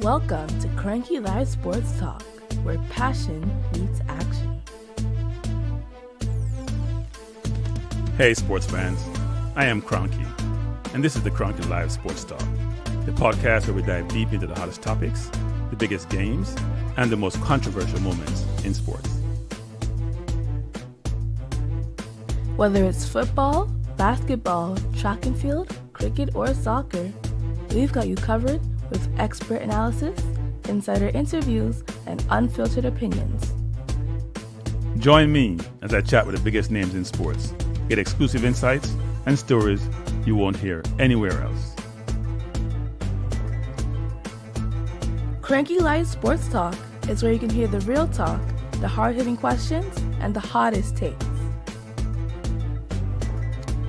Welcome to Cranky Live Sports Talk, where passion meets action. Hey sports fans, I am Cranky, and this is the Cranky Live Sports Talk, the podcast where we dive deep into the hottest topics, the biggest games, and the most controversial moments in sports. Whether it's football, basketball, track and field, cricket, or soccer, we've got you covered with expert analysis, insider interviews, and unfiltered opinions. Join me as I chat with the biggest names in sports, get exclusive insights and stories you won't hear anywhere else. Cranky Live Sports Talk is where you can hear the real talk, the hard-hitting questions, and the hottest takes.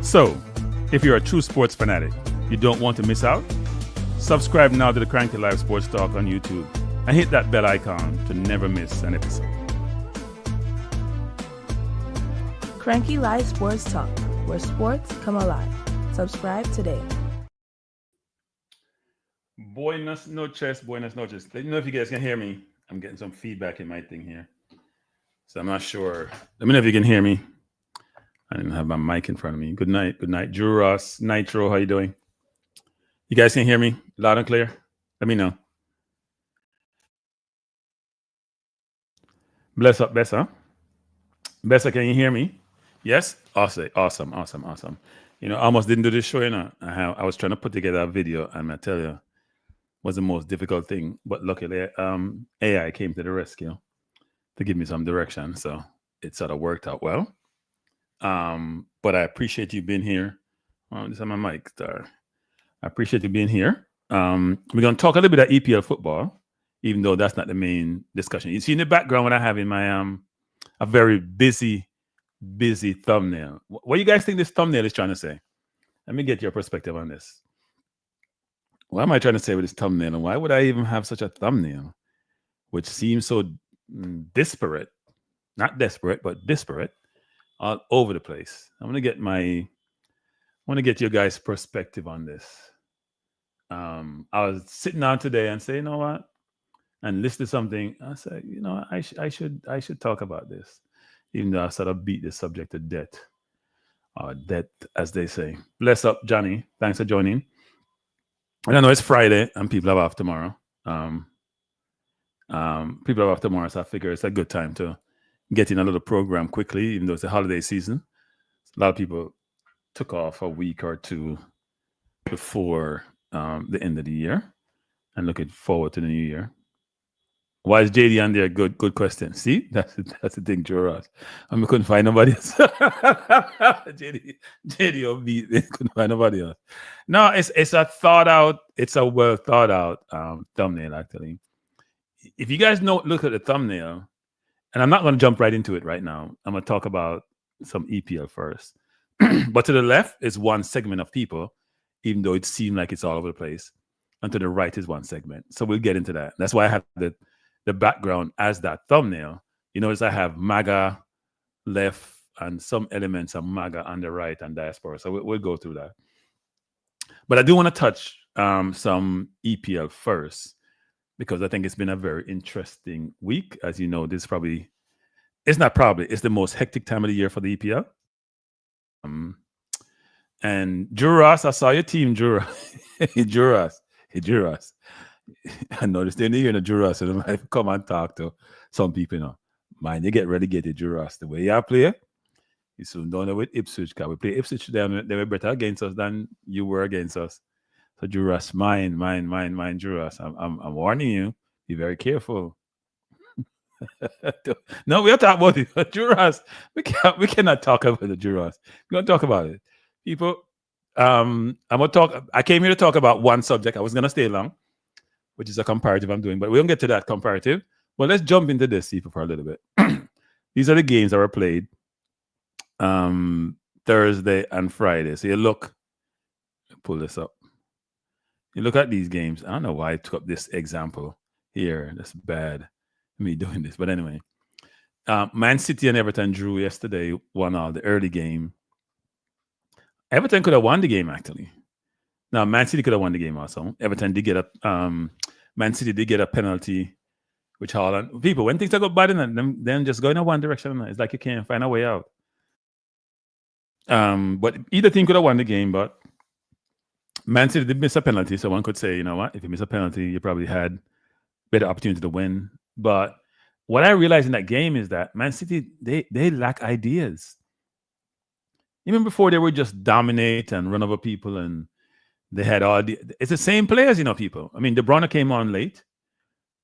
So, if you're a true sports fanatic, you don't want to miss out? Subscribe now to the Cranky Live Sports Talk on YouTube and hit that bell icon to never miss an episode. Cranky Live Sports Talk, where sports come alive. Subscribe today. Buenas noches. Let me know if you guys can hear me. I'm getting some feedback in my thing here, so I'm not sure. Let me know if you can hear me. I didn't have my mic in front of me. Good night. Drew Ross, Nitro, how you doing? You guys can hear me loud and clear? Let me know. Bless up, Bessa. Bessa, can you hear me? Yes? Awesome. You know, I almost didn't do this show, you know. I was trying to put together a video, and I tell you, it was the most difficult thing. But luckily, AI came to the rescue to give me some direction. So it sort of worked out well. But I appreciate you being here. This is my mic star. I appreciate you being here. We're going to talk a little bit of EPL football, even though that's not the main discussion. You see in the background what I have in my a very busy thumbnail. What do you guys think this thumbnail is trying to say? Let me get your perspective on this. What am I trying to say with this thumbnail? And why would I even have such a thumbnail, which seems so disparate? Not desperate, but disparate, all over the place. I want to get your guys' perspective on this. I was sitting down today and say, you know what, and listen to something. I said, you know, I should talk about this, even though I sort of beat the subject to death, or death, as they say. Bless up, Johnny. Thanks for joining. And I know it's Friday and people have off tomorrow. People have off tomorrow, so I figure it's a good time to get in a little program quickly, even though it's a holiday season. A lot of people took off a week or two before the end of the year and looking forward to the new year. Why is JD on there? Good question. See, that's the thing, Joe Ross. We couldn't find nobody else. JD couldn't find nobody else. No, it's a well thought out thumbnail, actually. If you guys look at the thumbnail, and I'm not going to jump right into it right now. I'm going to talk about some EPL first. But to the left is one segment of people, even though it seemed like it's all over the place. And to the right is one segment. So we'll get into that. That's why I have the background as that thumbnail. You notice I have MAGA left and some elements of MAGA on the right and Diaspora. So we'll go through that. But I do want to touch some EPL first, because I think it's been a very interesting week. As you know, it's the most hectic time of the year for the EPL. And Drew Ross, I saw your team, Drew Ross. Drew Ross. I noticed they're in the Drew Ross, and I come and talk to some people, you know. Man, you get relegated, Drew Ross. The way you play, you soon don't know with Ipswich, because we play Ipswich, they were better against us than you were against us. So Drew Ross, mine, Drew Ross. I'm warning you, be very careful. No, we'll talk about it. Drew Ross. We cannot talk about the Drew Ross. We're gonna talk about it. People, I'm gonna talk. I came here to talk about one subject. I was gonna stay long, which is a comparative I'm doing, but we don't get to that comparative. But let's jump into this, people, for a little bit. These are the games that were played Thursday and Friday. So you look, pull this up. You look at these games. I don't know why I took up this example here. That's bad, me doing this. But anyway, Man City and Everton drew yesterday, won all the early game. Everton could have won the game, actually. Now, Man City could have won the game also. Everton did get a Man City did get a penalty, which Haaland. People, when things go bad, then just go in one direction. It's like you can't find a way out. But either team could have won the game, but Man City did miss a penalty, so one could say, you know what, if you miss a penalty, you probably had better opportunity to win. But what I realized in that game is that Man City, they lack ideas. Even before, they would just dominate and run over people, and they had it's the same players, people. I mean, De Bruyne came on late,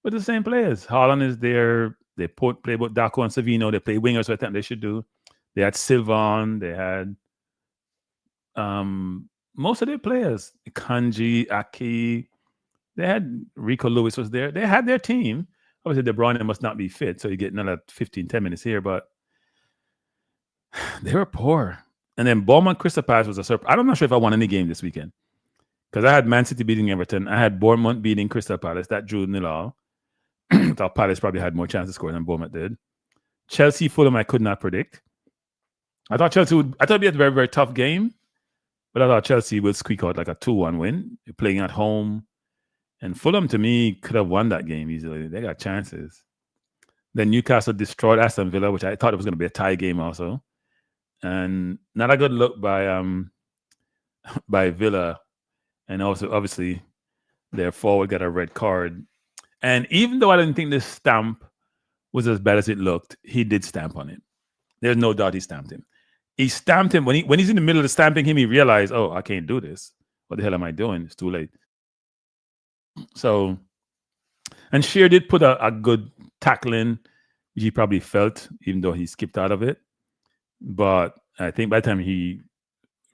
but the same players. Haaland is there. They play both Daco and Savino. They play wingers, so I think they should do. They had Sylvan. They had most of their players. Kanji, Aki. They had Rico Lewis was there. They had their team. Obviously, De Bruyne must not be fit, so you get another 15, 10 minutes here, but they were poor. And then Bournemouth Crystal Palace was a surprise. I'm not sure if I won any game this weekend because I had Man City beating Everton. I had Bournemouth beating Crystal Palace. That drew 0-0. Thought Palace probably had more chance to score than Bournemouth did. Chelsea, Fulham, I could not predict. I thought it'd be a very, very tough game, but I thought Chelsea would squeak out like a 2-1 win. They're playing at home. And Fulham, to me, could have won that game easily. They got chances. Then Newcastle destroyed Aston Villa, which I thought it was going to be a tie game also. And not a good look by Villa. And also, obviously, their forward got a red card. And even though I didn't think this stamp was as bad as it looked, he did stamp on it. There's no doubt he stamped him. He stamped him. When he's in the middle of stamping him, he realized, oh, I can't do this. What the hell am I doing? It's too late. So, and Shearer did put a good tackle in, which he probably felt, even though he skipped out of it. But I think by the time he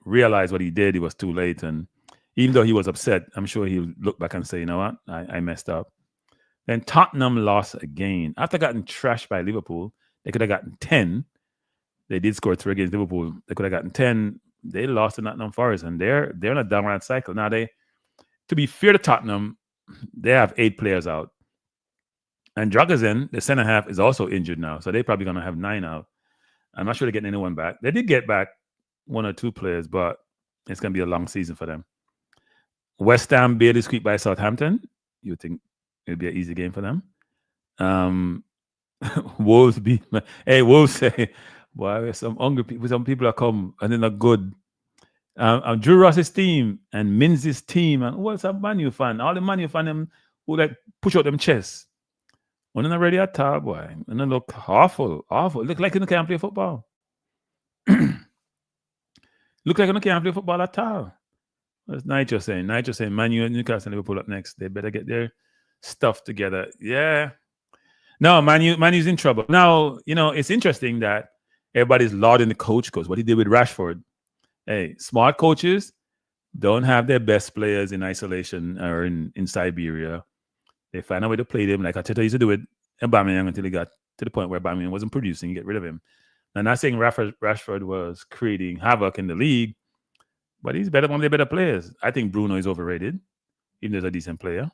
realized what he did, it was too late. And even though he was upset, I'm sure he'll look back and say, you know what, I messed up. Then Tottenham lost again. After getting trashed by Liverpool, they could have gotten 10. They did score 3 against Liverpool. They could have gotten 10. They lost to Nottingham Forest, and they're in a downward cycle. Now, to be fair to Tottenham, they have 8 players out. And Dragusin, the center half, is also injured now. So they're probably going to have 9 out. I'm not sure they're getting anyone back. They did get back 1 or 2 players, but it's going to be a long season for them. West Ham barely squeaked by Southampton. You think it'd be an easy game for them. Wolves beat. Hey, Wolves say, boy, some hungry people. Some people are come and they're not good. Drew Ross's team and Minz's team and what's a Man U fan? All the Man U fan them who like push out them chests. When they're already at top, boy, and they look awful. Look like they can't play football. Look like they can't play football at all. That's Nigel saying. Man U and Newcastle and Liverpool up next. They better get their stuff together. Yeah. No, Man U's in trouble. Now, it's interesting that everybody's lauding the coach because what he did with Rashford. Hey, smart coaches don't have their best players in isolation or in Siberia. They find a way to play them like Arteta used to do with Aubameyang until he got to the point where Aubameyang wasn't producing. You get rid of him. Now, I'm not saying Rashford was creating havoc in the league, but he's one of the better players. I think Bruno is overrated, even though he's a decent player.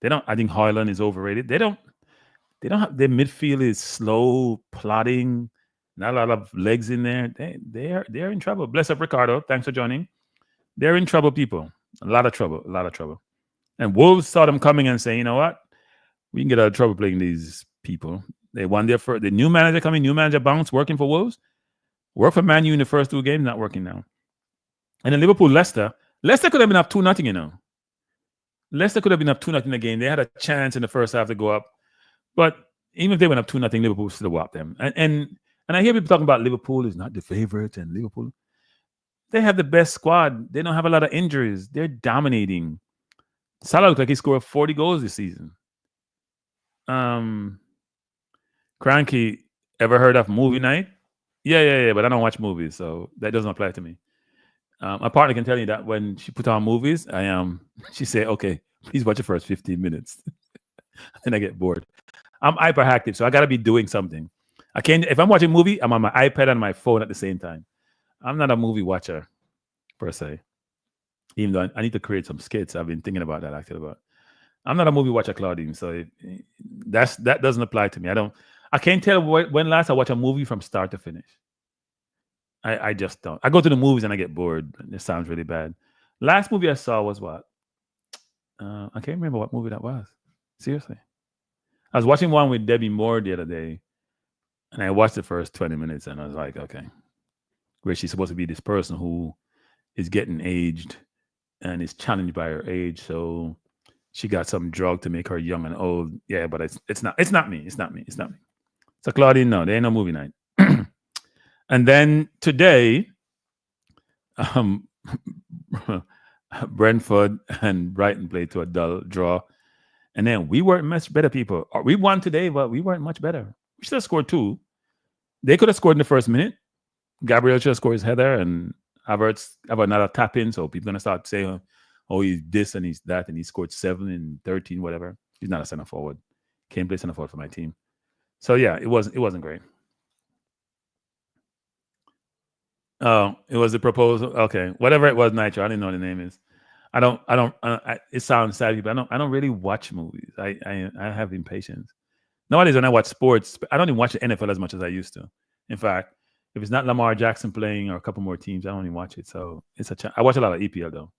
I think Højlund is overrated. They don't have their midfield is slow, plodding, not a lot of legs in there. They're in trouble. Bless up, Ricardo. Thanks for joining. They're in trouble, people. A lot of trouble. And Wolves saw them coming and saying, you know what? We can get out of trouble playing these people. They won their first. The new manager coming, new manager bounce, working for Wolves. Work for Man U in the first 2 games, not working now. And then Liverpool, Leicester. Leicester could have been up 2-0, Leicester could have been up 2-0 in the game. They had a chance in the first half to go up. But even if they went up 2-0, Liverpool still whopped them. And I hear people talking about Liverpool is not the favorite and Liverpool. They have the best squad. They don't have a lot of injuries. They're dominating. Salah looks like he scored 40 goals this season. Cranky, ever heard of movie night? Yeah, but I don't watch movies, so that doesn't apply to me. My partner can tell you that when she put on movies, she say, okay, please watch the first 15 minutes. And I get bored. I'm hyperactive, so I got to be doing something. I can't, if I'm watching a movie, I'm on my iPad and my phone at the same time. I'm not a movie watcher, per se. Even though I need to create some skits. I've been thinking about that, actually. But I'm not a movie watcher, Claudine, so that doesn't apply to me. I can't tell when last I watched a movie from start to finish. I just don't. I go to the movies and I get bored. It sounds really bad. Last movie I saw was what? I can't remember what movie that was. Seriously. I was watching one with Debbie Moore the other day, and I watched the first 20 minutes, and I was like, okay, where she's supposed to be this person who is getting aged and is challenged by her age. So she got some drug to make her young and old. Yeah, but it's not me. It's not me. It's not me. So Claudine, no, there ain't no movie night. And then today, um, Brentford and Brighton played to a dull draw. And then we weren't much better, people. We won today, but we weren't much better. We should have scored two. They could have scored in the first minute. Gabriel should have scored his header, and Havertz have another tap in. So people going to start saying, oh, he's this and he's that, and he scored 7 and 13, whatever. He's not a center forward. Can't play center forward for my team. So yeah, it wasn't great. Oh, it was a proposal. Okay, whatever it was, Nitro. I didn't know what the name is. It sounds sad, but I don't really watch movies. I have impatience. Nowadays, when I watch sports, I don't even watch the NFL as much as I used to. In fact, if it's not Lamar Jackson playing or a couple more teams, I don't even watch it. So I watch a lot of EPL though.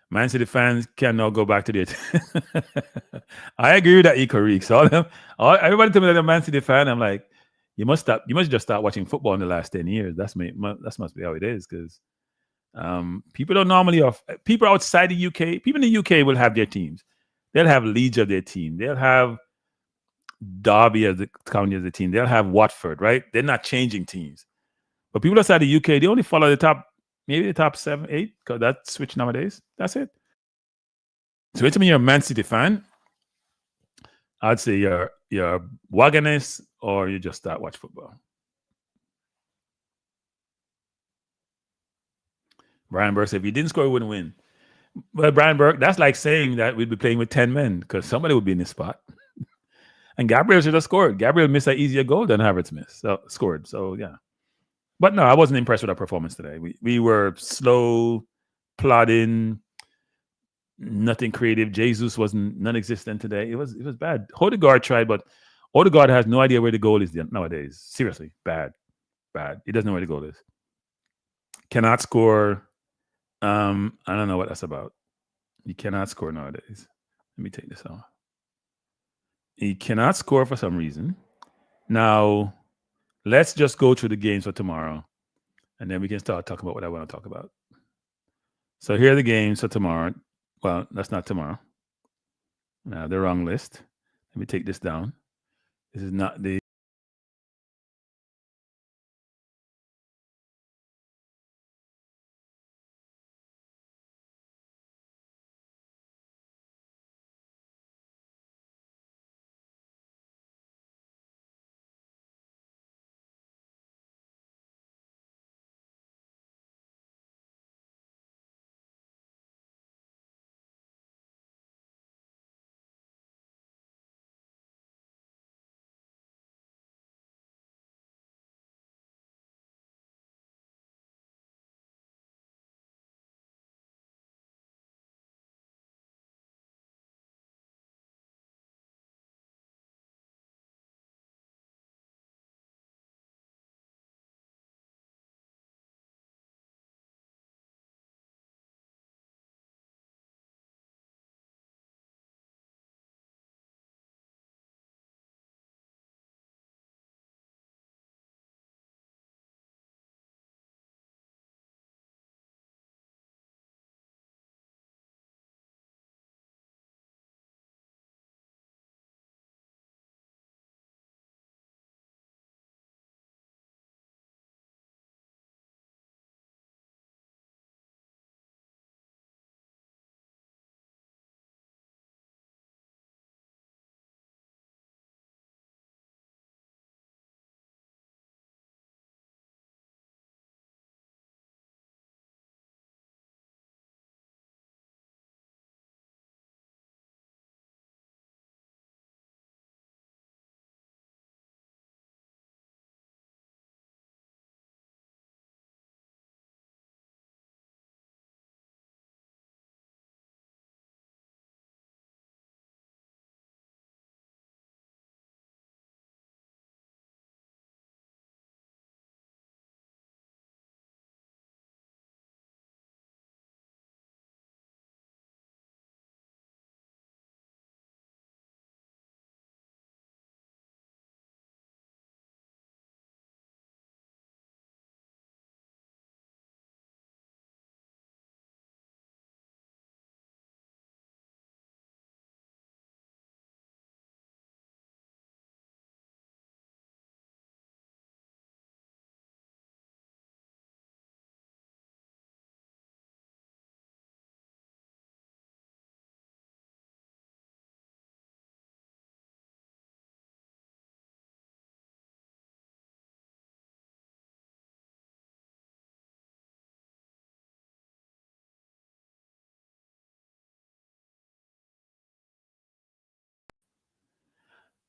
Man City fans can now go back to their. I agree with that, Ikarik. So everybody tell me that I'm a Man City fan. I'm like, you must stop. You must just start watching football in the last 10 years. That must be how it is, because people don't normally people outside the UK. People in the UK will have their teams. They'll have Leeds of their team. They'll have Derby as the county as a team. They'll have Watford, right? They're not changing teams. But people outside the UK, they only follow maybe the top 7, 8, because that's switch nowadays. That's it. So when you're a Man City fan, I'd say you're a wagonist, or you just start watch football. Brian Burke said, if you didn't score, you wouldn't win. Well, Brian Burke, that's like saying that we'd be playing with 10 men, because somebody would be in this spot. And Gabriel should have scored. Gabriel missed an easier goal than Havertz scored. So yeah. But no, I wasn't impressed with our performance today. We were slow, plodding, nothing creative. Jesus wasn't non-existent today. It was bad. Odegaard tried, but Odegaard has no idea where the goal is nowadays. Seriously, bad. He doesn't know where the goal is. Cannot score. I don't know what that's about. He cannot score nowadays. Let me take this off. He cannot score for some reason. Now, let's just go through the games for tomorrow, and then we can start talking about what I want to talk about. So here are the games for tomorrow. Well, that's not tomorrow. The wrong list. Let me take this down. This is not the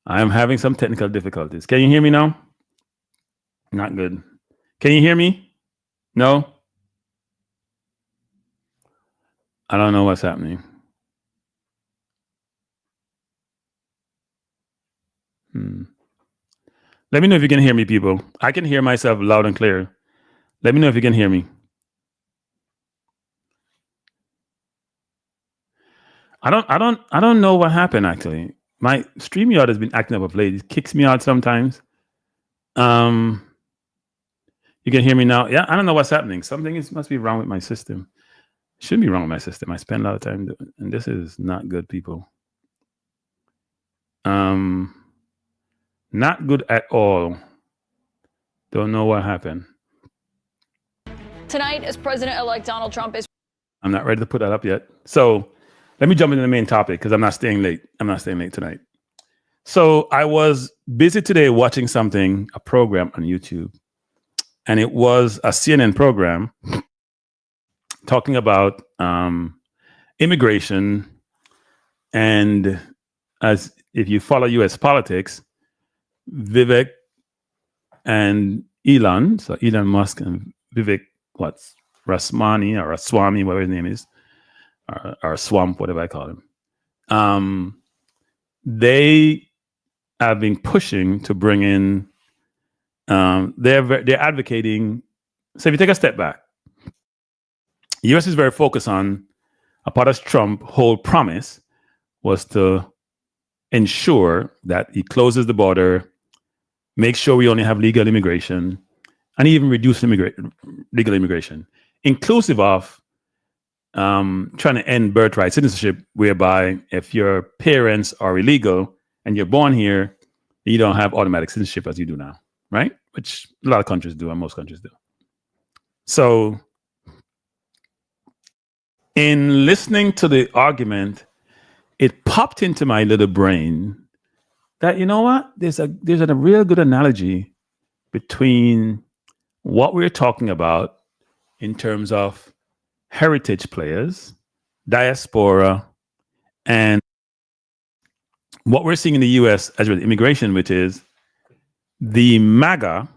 I am having some technical difficulties. Can you hear me now? Not good. Can you hear me? No? I don't know what's happening. Let me know if you can hear me, people. I can hear myself loud and clear. Let me know if you can hear me. I don't know what happened actually. My StreamYard has been acting up of late. It kicks me out sometimes. You can hear me now. Yeah, I don't know what's happening. Something must be wrong with my system. Shouldn't be wrong with my system. I spend a lot of time doing it, and this is not good, people. Not good at all. Don't know what happened. Tonight, as President-elect Donald Trump is... I'm not ready to put that up yet. So let me jump into the main topic because I'm not staying late. I'm not staying late tonight. So I was busy today watching a program on YouTube, and it was a CNN program talking about immigration. And as if you follow U.S. politics, Vivek and Elon, so Elon Musk and Vivek, Ramaswamy, whatever his name is, or Swamp, whatever I call him. They have been pushing to bring in. They're advocating. So if you take a step back, the U.S. is very focused on a part of Trump's whole promise was to ensure that he closes the border, make sure we only have legal immigration, and even reduce legal immigration, inclusive of trying to end birthright citizenship, whereby if your parents are illegal and you're born here, you don't have automatic citizenship as you do now, right? Which a lot of countries do, and most countries do. So in listening to the argument, it popped into my little brain that, you know what, there's a real good analogy between what we're talking about in terms of heritage players, diaspora, and what we're seeing in the US as with immigration, which is the MAGA.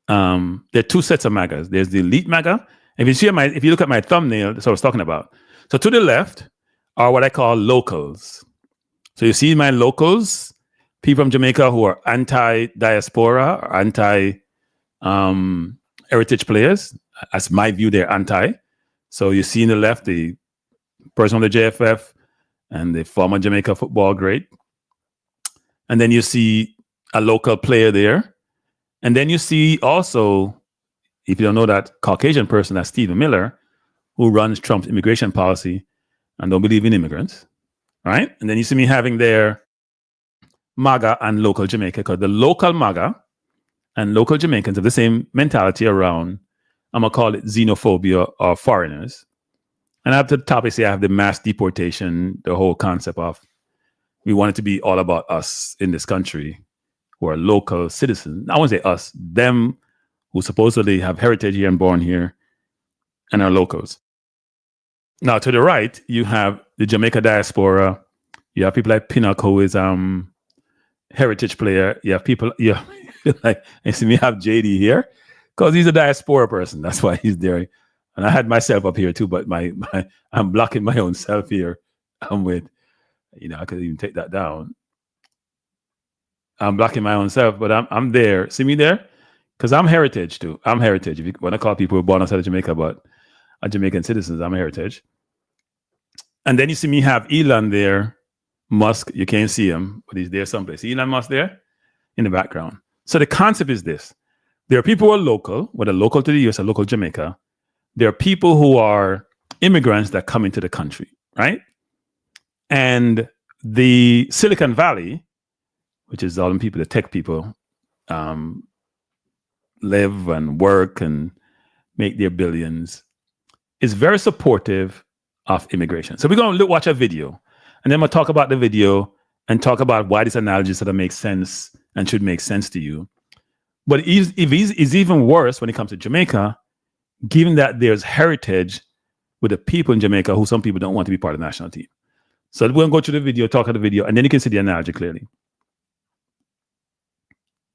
There are two sets of MAGAs. There's the elite MAGA. If you look at my thumbnail, that's what I was talking about. So to the left are what I call locals. So you see my locals, people from Jamaica who are anti-diaspora or anti-heritage players. As my view, they're anti. So you see in the left, the person on the JFF and the former Jamaica football great. And then you see a local player there. And then you see also, if you don't know, that Caucasian person, that's Stephen Miller, who runs Trump's immigration policy and don't believe in immigrants, right? And then you see me having there MAGA and local Jamaica, because the local MAGA and local Jamaicans have the same mentality around, I'm going to call it xenophobia or foreigners. And up to the top, I have the mass deportation, the whole concept of we want it to be all about us in this country who are local citizens. I won't say us, them who supposedly have heritage here and born here and are locals. Now, to the right, you have the Jamaica diaspora. You have people like Pinnock, who is heritage player. You have people, like, you see me have JD here because he's a diaspora person. That's why he's there. And I had myself up here too, but I'm blocking my own self here. I'm with, I could even take that down. I'm blocking my own self, but I'm there. See me there? Because I'm heritage too. I'm heritage. If you want to call people who are born outside of Jamaica, but are Jamaican citizens, I'm heritage. And then you see me have Elon there. Musk, you can't see him, but he's there someplace. Elon Musk there in the background. So the concept is this. There are people who are local, whether local to the US or local Jamaica. There are people who are immigrants that come into the country, right? And the Silicon Valley, which is all the people, the tech people, live and work and make their billions, is very supportive of immigration. So we're going to watch a video, and then we'll talk about the video and talk about why this analogy sort of makes sense and should make sense to you. But it's even worse when it comes to Jamaica, given that there's heritage with the people in Jamaica who some people don't want to be part of the national team. So we'll go through the video, talk about the video, and then you can see the analogy clearly.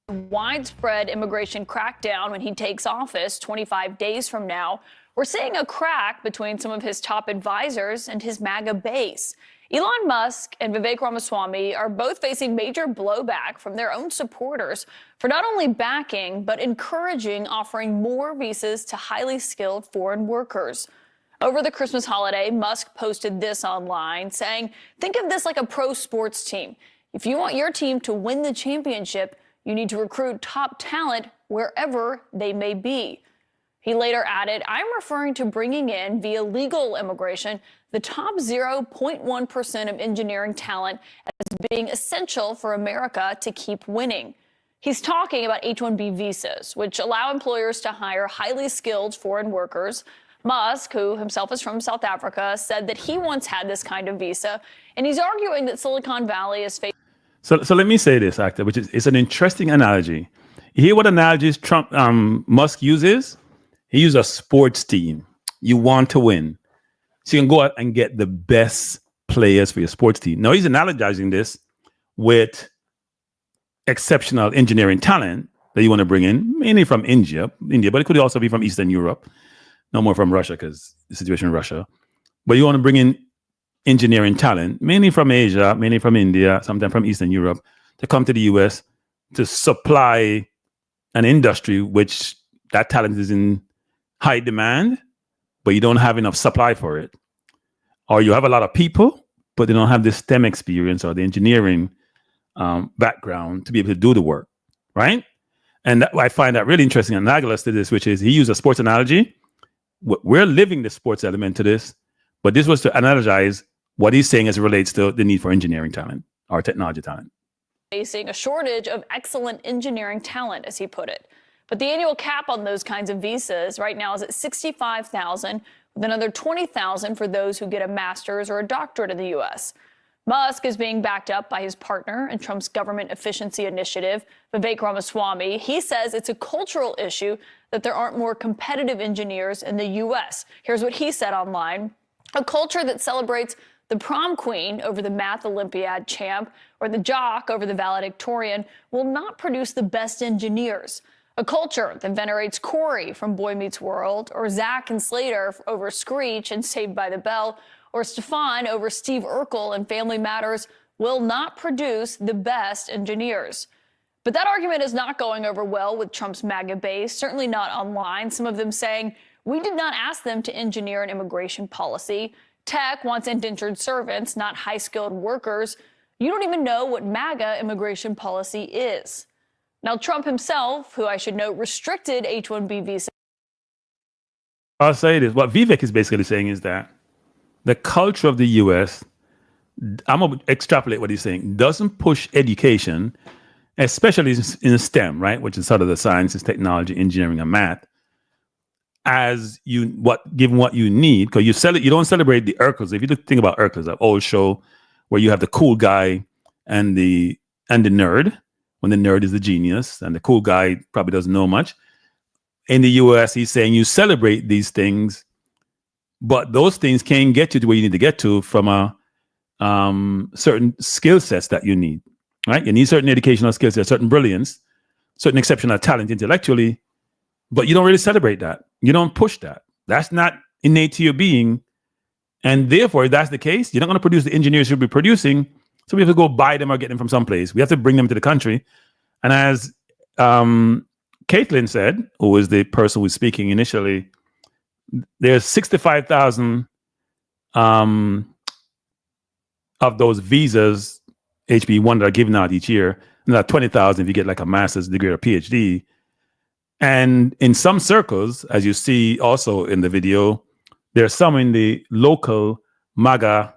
Widespread immigration crackdown when he takes office 25 days from now. We're seeing a crack between some of his top advisors and his MAGA base. Elon Musk and Vivek Ramaswamy are both facing major blowback from their own supporters for not only backing, but encouraging offering more visas to highly skilled foreign workers. Over the Christmas holiday, Musk posted this online saying, think of this like a pro sports team. If you want your team to win the championship, you need to recruit top talent wherever they may be. He later added, I'm referring to bringing in, via legal immigration, the top 0.1% of engineering talent as being essential for America to keep winning. He's talking about H-1B visas, which allow employers to hire highly skilled foreign workers. Musk, who himself is from South Africa, said that he once had this kind of visa, and he's arguing that Silicon Valley is facing. So let me say this, Actor, which is it's an interesting analogy. You hear what analogies Musk uses? He used a sports team. You want to win. So you can go out and get the best players for your sports team. Now he's analogizing this with exceptional engineering talent that you want to bring in, mainly from India, but it could also be from Eastern Europe. No more from Russia because the situation in Russia. But you want to bring in engineering talent, mainly from Asia, mainly from India, sometimes from Eastern Europe, to come to the US to supply an industry which that talent is in high demand, but you don't have enough supply for it. Or you have a lot of people, but they don't have the STEM experience or the engineering background to be able to do the work, right? And I find that really interesting and analogous to this, which is he used a sports analogy. We're living the sports element to this, but this was to analogize what he's saying as it relates to the need for engineering talent or technology talent. Facing a shortage of excellent engineering talent, as he put it. But the annual cap on those kinds of visas right now is at 65,000, with another 20,000 for those who get a master's or a doctorate in the U.S. Musk is being backed up by his partner in Trump's government efficiency initiative, Vivek Ramaswamy. He says it's a cultural issue that there aren't more competitive engineers in the U.S. Here's what he said online. A culture that celebrates the prom queen over the math Olympiad champ or the jock over the valedictorian will not produce the best engineers. A culture that venerates Corey from Boy Meets World or Zach and Slater over Screech and Saved by the Bell or Stefan over Steve Urkel and Family Matters will not produce the best engineers. But that argument is not going over well with Trump's MAGA base, certainly not online. Some of them saying, we did not ask them to engineer an immigration policy. Tech wants indentured servants, not high-skilled workers. You don't even know what MAGA immigration policy is. Now, Trump himself, who I should note restricted H-1B visas. I'll say this. What Vivek is basically saying is that the culture of the U.S., I'm going to extrapolate what he's saying, doesn't push education, especially in STEM, right, which is sort of the sciences, technology, engineering, and math, as given what you need, because you don't celebrate the Urkels. If you think about Urkels, that old show where you have the cool guy and the nerd, when the nerd is the genius and the cool guy probably doesn't know much. In the US, he's saying you celebrate these things, but those things can't get you to where you need to get to from a certain skill sets that you need, right? You need certain educational skills, certain brilliance, certain exceptional talent intellectually, but you don't really celebrate that. You don't push that. That's not innate to your being. And therefore, if that's the case, you're not going to produce the engineers you'll be producing. So we have to go buy them or get them from someplace. We have to bring them to the country. And as Caitlin said, who was the person who was speaking initially, there's 65,000 of those visas, HB1, that are given out each year. And there are 20,000 if you get like a master's degree or a PhD. And in some circles, as you see also in the video, there's some in the local MAGA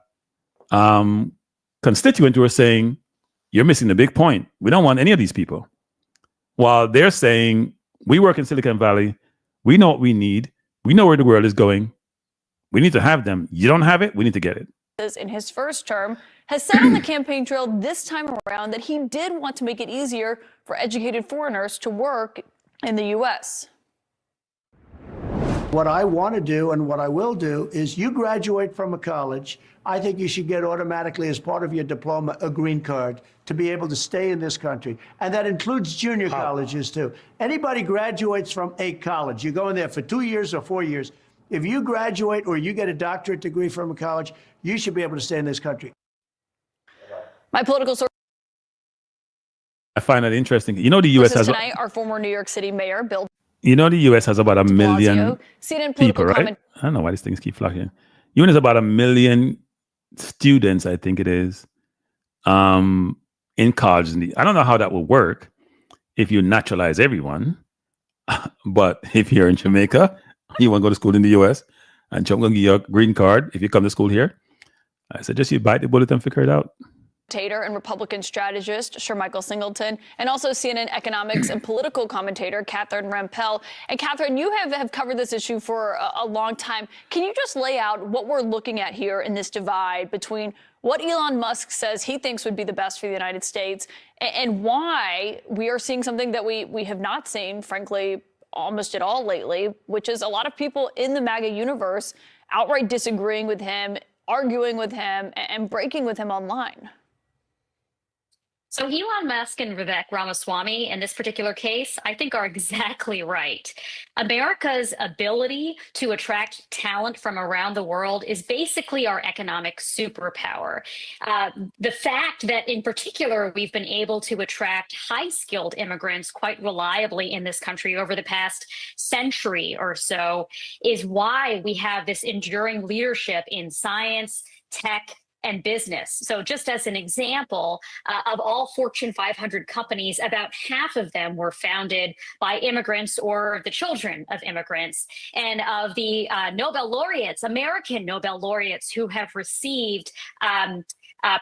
constituent who are saying, you're missing the big point. We don't want any of these people. While they're saying, we work in Silicon Valley. We know what we need. We know where the world is going. We need to have them. You don't have it. We need to get it. In his first term, has said on the campaign trail this time around that he did want to make it easier for educated foreigners to work in the U.S. What I want to do and what I will do is you graduate from a college, I think you should get automatically as part of your diploma a green card to be able to stay in this country. And that includes junior colleges too. Anybody graduates from a college, you go in there for 2 years or 4 years. If you graduate or you get a doctorate degree from a college, you should be able to stay in this country. My political source. I find that interesting. You know, the U.S. has tonight, our former New York City mayor, Bill. You know, the U.S. has about 1 million people, right? I don't know why these things keep flashing. U.S. has about 1 million students, I think it is, in college. I don't know how that will work if you naturalize everyone. But if you're in Jamaica, you want to go to school in the U.S., and Trump going to give you a green card if you come to school here, I suggest you bite the bullet and figure it out. And Republican strategist Michael Singleton, and also CNN economics and political commentator Catherine Rampell. And Catherine, you have covered this issue for a long time. Can you just lay out what we're looking at here in this divide between what Elon Musk says he thinks would be the best for the United States and why we are seeing something that we have not seen, frankly, almost at all lately, which is a lot of people in the MAGA universe outright disagreeing with him, arguing with him, and breaking with him online? So Elon Musk and Vivek Ramaswamy in this particular case, I think, are exactly right. America's ability to attract talent from around the world is basically our economic superpower. The fact that, in particular, we've been able to attract high-skilled immigrants quite reliably in this country over the past century or so is why we have this enduring leadership in science, tech, and business. So just as an example, of all Fortune 500 companies, about half of them were founded by immigrants or the children of immigrants. And of the Nobel laureates, American Nobel laureates who have received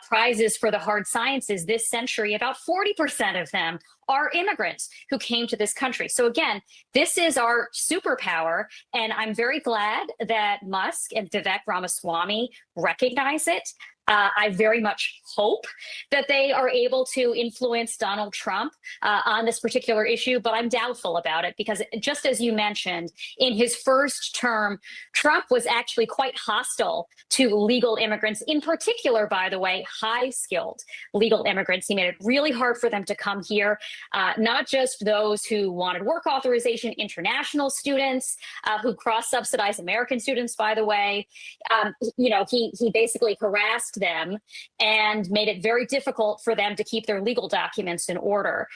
prizes for the hard sciences this century, about 40% of them are immigrants who came to this country. So again, this is our superpower, and I'm very glad that Musk and Vivek Ramaswamy recognize it. I very much hope that they are able to influence Donald Trump on this particular issue, but I'm doubtful about it because, just as you mentioned, in his first term, Trump was actually quite hostile to legal immigrants, in particular, by the way, high-skilled legal immigrants. He made it really hard for them to come here, not just those who wanted work authorization, international students who cross-subsidized American students, by the way. He basically harassed them and made it very difficult for them to keep their legal documents in order.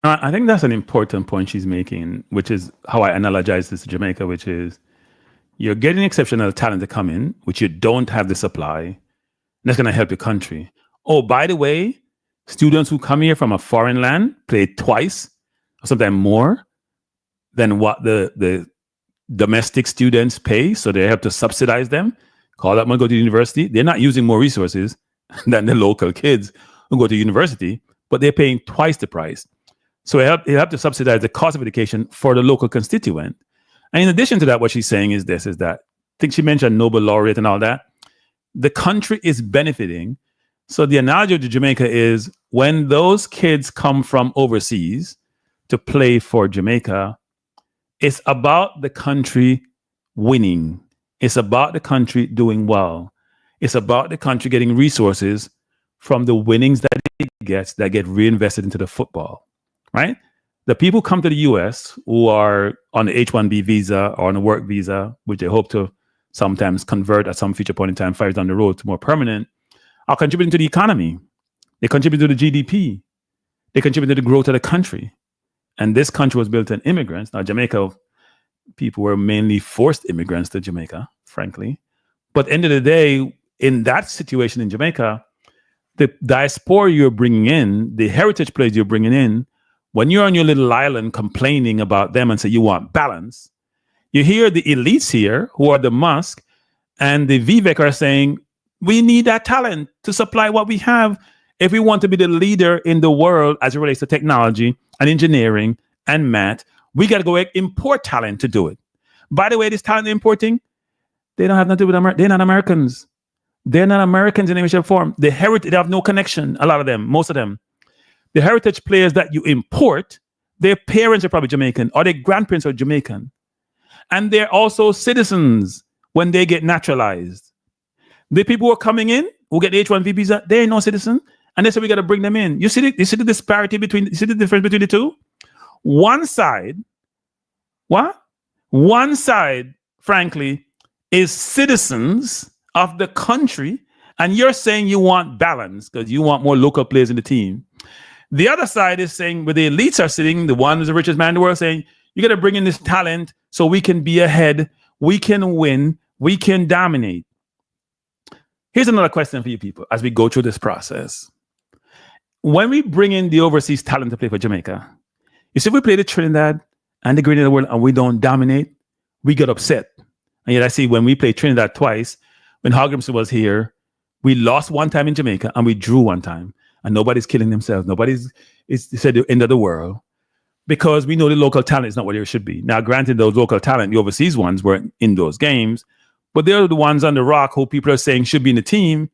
I think that's an important point she's making, which is how I analogize this to Jamaica, which is you're getting exceptional talent to come in, which you don't have the supply. And that's going to help your country. Oh, by the way, students who come here from a foreign land pay twice or sometimes more than what the domestic students pay. So they have to subsidize them. Call that money, go to university. They're not using more resources than the local kids who go to university, but they're paying twice the price. So they have to subsidize the cost of education for the local constituent. And in addition to that, what she's saying is that I think she mentioned Nobel laureate and all that. The country is benefiting. So the analogy to Jamaica is when those kids come from overseas to play for Jamaica, it's about the country winning. It's about the country doing well. It's about the country getting resources from the winnings that it gets that get reinvested into the football, right? The people come to the U.S. who are on the H-1B visa or on a work visa, which they hope to sometimes convert at some future point in time, 5 years down the road, to more permanent, are contributing to the economy. They contribute to the GDP. They contribute to the growth of the country. And this country was built on immigrants. Now, Jamaica, people were mainly forced immigrants to Jamaica, frankly. But at the end of the day, in that situation in Jamaica, the diaspora you're bringing in, the heritage players you're bringing in, when you're on your little island complaining about them and say you want balance, you hear the elites here, who are the Musk and the Vivek, are saying, we need that talent to supply what we have if we want to be the leader in the world as it relates to technology and engineering and math. We got to go import talent to do it. By the way, this talent they're importing, they don't have nothing to do with America. They're not Americans. They're not Americans in any shape or form. They have no connection, a lot of them, most of them. The heritage players that you import, their parents are probably Jamaican or their grandparents are Jamaican. and they're also citizens when they get naturalized. The people who are coming in who get the H-1B visa, they ain't no citizen, and they say we got to bring them in. You see the disparity between, you see the difference between the two? One side, One side, frankly, is citizens of the country, and you're saying you want balance because you want more local players in the team. The other side is saying, where the elites are sitting, the one who's the richest man in the world, saying, you got to bring in this talent so we can be ahead, we can win, we can dominate. Here's another question for you people as we go through this process. When we bring in the overseas talent to play for Jamaica, you see, if we play the Trinidad and the greatest in the world and we don't dominate, we get upset. And yet I see when we play Trinidad twice, when Homegrown was here, we lost one time in Jamaica and we drew one time. And nobody's killing themselves. Nobody's said the end of the world, because we know the local talent is not what it should be. Now, granted, those local talent, the overseas ones, weren't in those games, but they're the ones on the rock who people are saying should be in the team.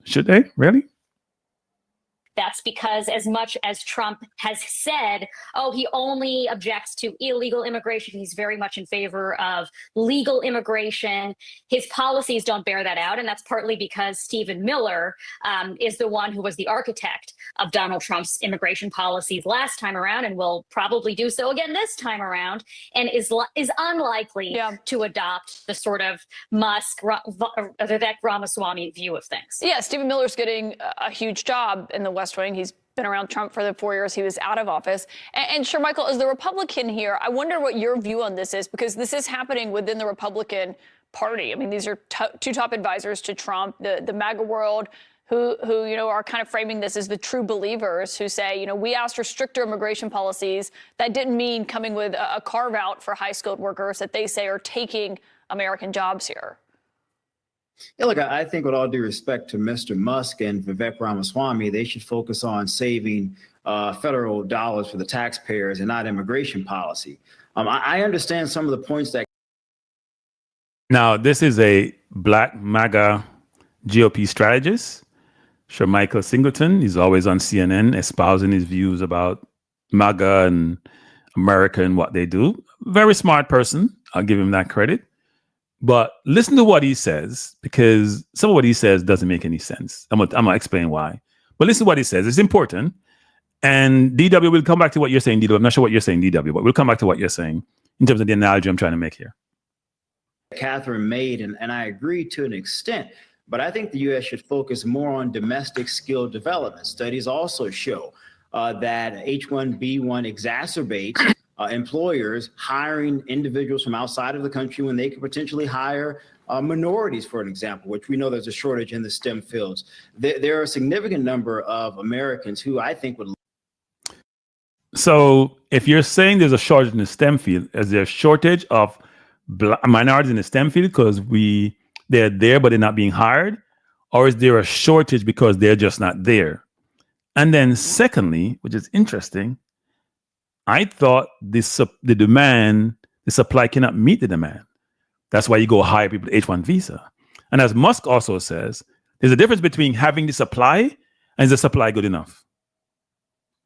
Should they? Really? That's because as much as Trump has said, oh, he only objects to illegal immigration, he's very much in favor of legal immigration. His policies don't bear that out. And that's partly because Stephen Miller is the one who was the architect of Donald Trump's immigration policies last time around, and will probably do so again this time around, and is unlikely to adopt the sort of Musk, Vivek Ramaswamy view of things. Yeah, Stephen Miller's getting a huge job in the West Wing. He's been around Trump for the 4 years he was out of office. And sure, Michael, as the Republican here, I wonder what your view on this is, because this is happening within the Republican Party. I mean, these are two top advisors to Trump, the MAGA world, who are kind of framing this as the true believers, who say, we asked for stricter immigration policies. That didn't mean coming with a carve out for high skilled workers that they say are taking American jobs here. Yeah, look, I think with all due respect to Mr. Musk and Vivek Ramaswamy, they should focus on saving federal dollars for the taxpayers and not immigration policy. I understand some of the points that. Now, this is a black MAGA GOP strategist, Sir Michael Singleton. He's always on CNN espousing his views about MAGA and America and what they do. Very smart person. I'll give him that credit. But listen to what he says, because some of what he says doesn't make any sense. I'm gonna explain why. But listen to what he says. It's important. And DW, will come back to what you're saying, DW. I'm not sure what you're saying, DW, but we'll come back to what you're saying in terms of the analogy I'm trying to make here. Catherine made, and I agree to an extent, but I think the U.S. should focus more on domestic skill development. Studies also show that H-1B1 exacerbates employers hiring individuals from outside of the country when they could potentially hire minorities, for an example, which we know there's a shortage in the STEM fields. There are a significant number of Americans who I think would. So if you're saying there's a shortage in the STEM field, is there a shortage of minorities in the STEM field because they're there but they're not being hired? Or is there a shortage because they're just not there? And then secondly, which is interesting, I thought the supply cannot meet the demand. That's why you go hire people with H-1 visa. And as Musk also says, there's a difference between having the supply and is the supply good enough?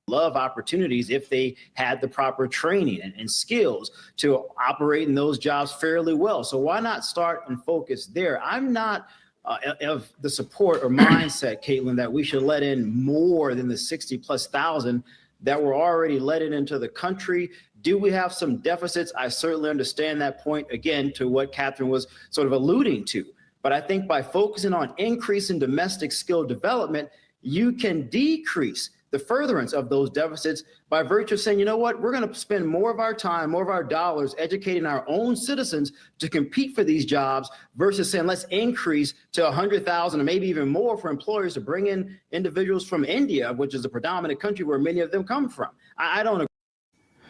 Love opportunities if they had the proper training and skills to operate in those jobs fairly well. So why not start and focus there? I'm not of the support or mindset, Caitlin, that we should let in more than the 60,000+ that were already let into the country. Do we have some deficits? I certainly understand that point, again, to what Catherine was sort of alluding to. But I think by focusing on increasing domestic skill development, you can decrease the furtherance of those deficits by virtue of saying, you know what, we're going to spend more of our time, more of our dollars educating our own citizens to compete for these jobs versus saying, let's increase to 100,000 or maybe even more for employers to bring in individuals from India, which is a predominant country where many of them come from. I don't agree.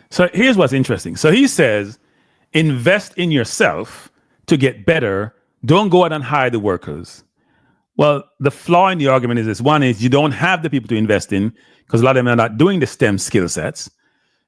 So here's what's interesting. So he says, invest in yourself to get better. Don't go out and hire the workers. Well, the flaw in the argument is this. One is you don't have the people to invest in because a lot of them are not doing the STEM skill sets.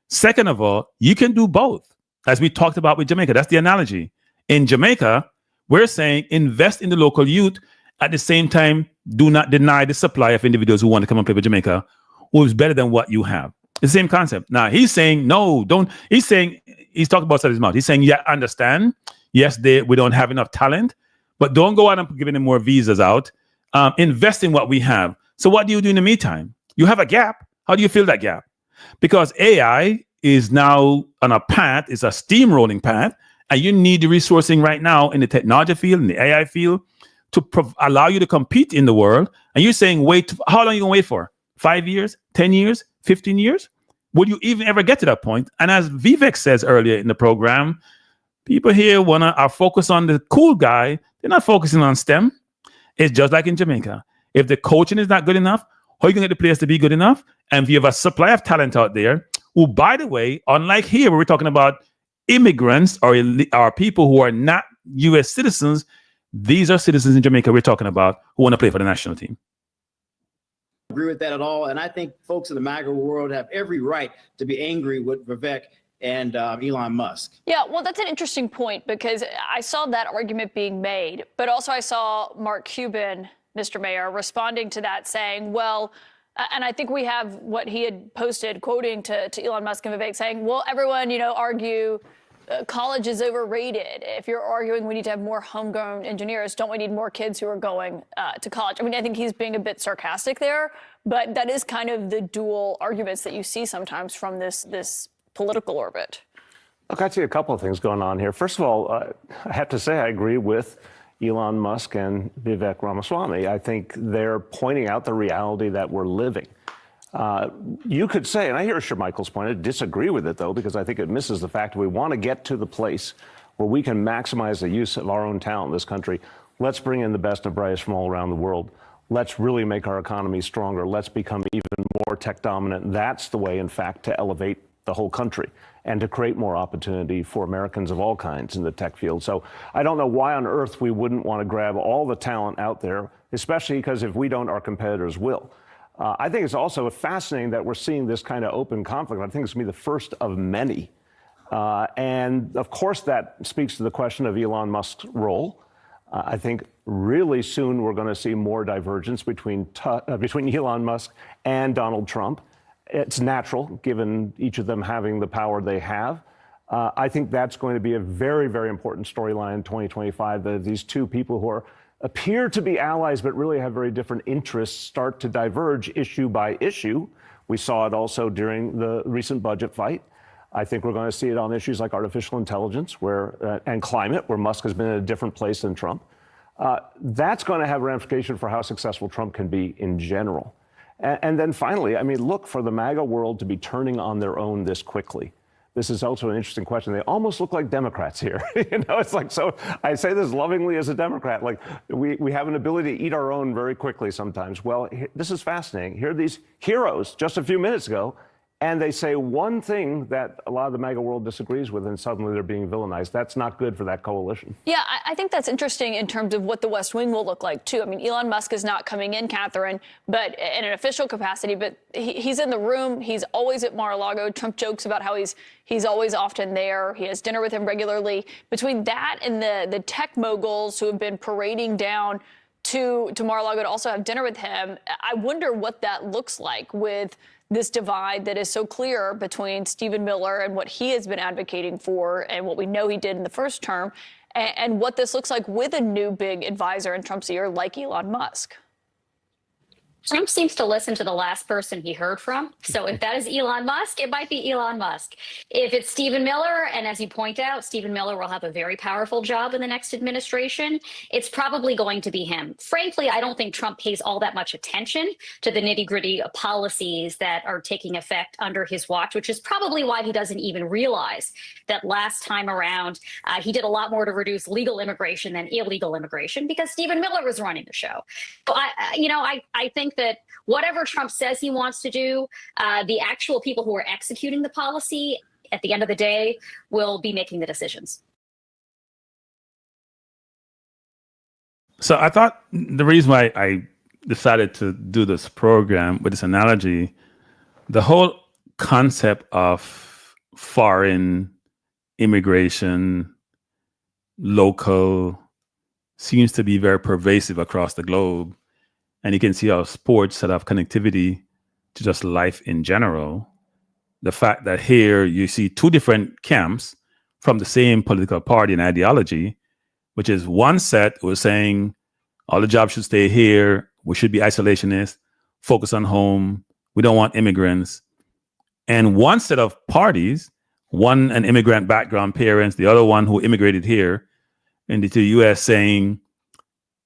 Second of all, you can do both, as we talked about with Jamaica. That's the analogy. In Jamaica, we're saying invest in the local youth. At the same time, do not deny the supply of individuals who want to come and play for Jamaica, who is better than what you have. It's the same concept. Now, he's saying, no, don't. He's saying he's talking about his mouth. He's saying, yeah, understand. Yes, we don't have enough talent, but don't go out and giving them more visas out. Invest in what we have. So what do you do in the meantime? You have a gap. How do you fill that gap? Because AI is now on a path, it's a steamrolling path, and you need the resourcing right now in the technology field, in the AI field, to allow you to compete in the world. And you're saying, wait, how long are you going to wait for? 5 years, 10 years, 15 years? Would you even ever get to that point? And as Vivek says earlier in the program, people here are focused on the cool guy. They're not focusing on STEM. It's just like in Jamaica. If the coaching is not good enough, how are you going to get the players to be good enough? And if you have a supply of talent out there, who, by the way, unlike here, where we're talking about immigrants or people who are not U.S. citizens, these are citizens in Jamaica we're talking about who want to play for the national team. Agree with that at all. And I think folks in the MAGA world have every right to be angry with Vivek and Elon Musk. Yeah, well, that's an interesting point because I saw that argument being made, but also I saw Mark Cuban, Mr. Mayor, responding to that saying, well, and I think we have what he had posted, quoting to Elon Musk and Vivek saying, well, everyone, argue college is overrated. If you're arguing we need to have more homegrown engineers, don't we need more kids who are going to college? I mean, I think he's being a bit sarcastic there, but that is kind of the dual arguments that you see sometimes from this political orbit. Look, I see a couple of things going on here. First of all, I have to say I agree with Elon Musk and Vivek Ramaswamy. I think they're pointing out the reality that we're living. You could say, and I hear Michael's point, I disagree with it, though, because I think it misses the fact that we want to get to the place where we can maximize the use of our own talent in this country. Let's bring in the best and brightest from all around the world. Let's really make our economy stronger. Let's become even more tech dominant. That's the way, in fact, to elevate the whole country and to create more opportunity for Americans of all kinds in the tech field. So I don't know why on earth we wouldn't want to grab all the talent out there, especially because if we don't, our competitors will. I think it's also fascinating that we're seeing this kind of open conflict. I think it's going to be the first of many. And of course, that speaks to the question of Elon Musk's role. I think really soon we're going to see more divergence between Elon Musk and Donald Trump. It's natural, given each of them having the power they have. I think that's going to be a very, very important storyline in 2025, that these two people who appear to be allies but really have very different interests start to diverge issue by issue. We saw it also during the recent budget fight. I think we're going to see it on issues like artificial intelligence and climate, where Musk has been in a different place than Trump. That's going to have ramification for how successful Trump can be in general. And then finally, I mean, look, for the MAGA world to be turning on their own this quickly. This is also an interesting question. They almost look like Democrats here. It's like, so I say this lovingly as a Democrat, like we have an ability to eat our own very quickly sometimes. Well, this is fascinating. Here are these heroes just a few minutes ago, and they say one thing that a lot of the MAGA world disagrees with, and suddenly they're being villainized. That's not good for that coalition. Yeah, I think that's interesting in terms of what the West Wing will look like, too. I mean, Elon Musk is not coming in, Catherine, but in an official capacity, but he's in the room. He's always at Mar-a-Lago. Trump jokes about how he's always often there. He has dinner with him regularly. Between that and the tech moguls who have been parading down to Mar-a-Lago to also have dinner with him, I wonder what that looks like with this divide that is so clear between Stephen Miller and what he has been advocating for and what we know he did in the first term, and what this looks like with a new big advisor in Trump's ear like Elon Musk. Trump seems to listen to the last person he heard from. So if that is Elon Musk, it might be Elon Musk. If it's Stephen Miller, and as you point out, Stephen Miller will have a very powerful job in the next administration, it's probably going to be him. Frankly, I don't think Trump pays all that much attention to the nitty-gritty policies that are taking effect under his watch, which is probably why he doesn't even realize that last time around, he did a lot more to reduce legal immigration than illegal immigration because Stephen Miller was running the show. So I think that whatever Trump says he wants to do, the actual people who are executing the policy at the end of the day will be making the decisions. So I thought the reason why I decided to do this program with this analogy, the whole concept of foreign immigration, local, seems to be very pervasive across the globe. And you can see how sports that have connectivity to just life in general. The fact that here you see two different camps, from the same political party and ideology, which is one set was saying all the jobs should stay here. We should be isolationist, focus on home. We don't want immigrants. And one set of parties, one an immigrant background parents, the other one who immigrated here into the US saying,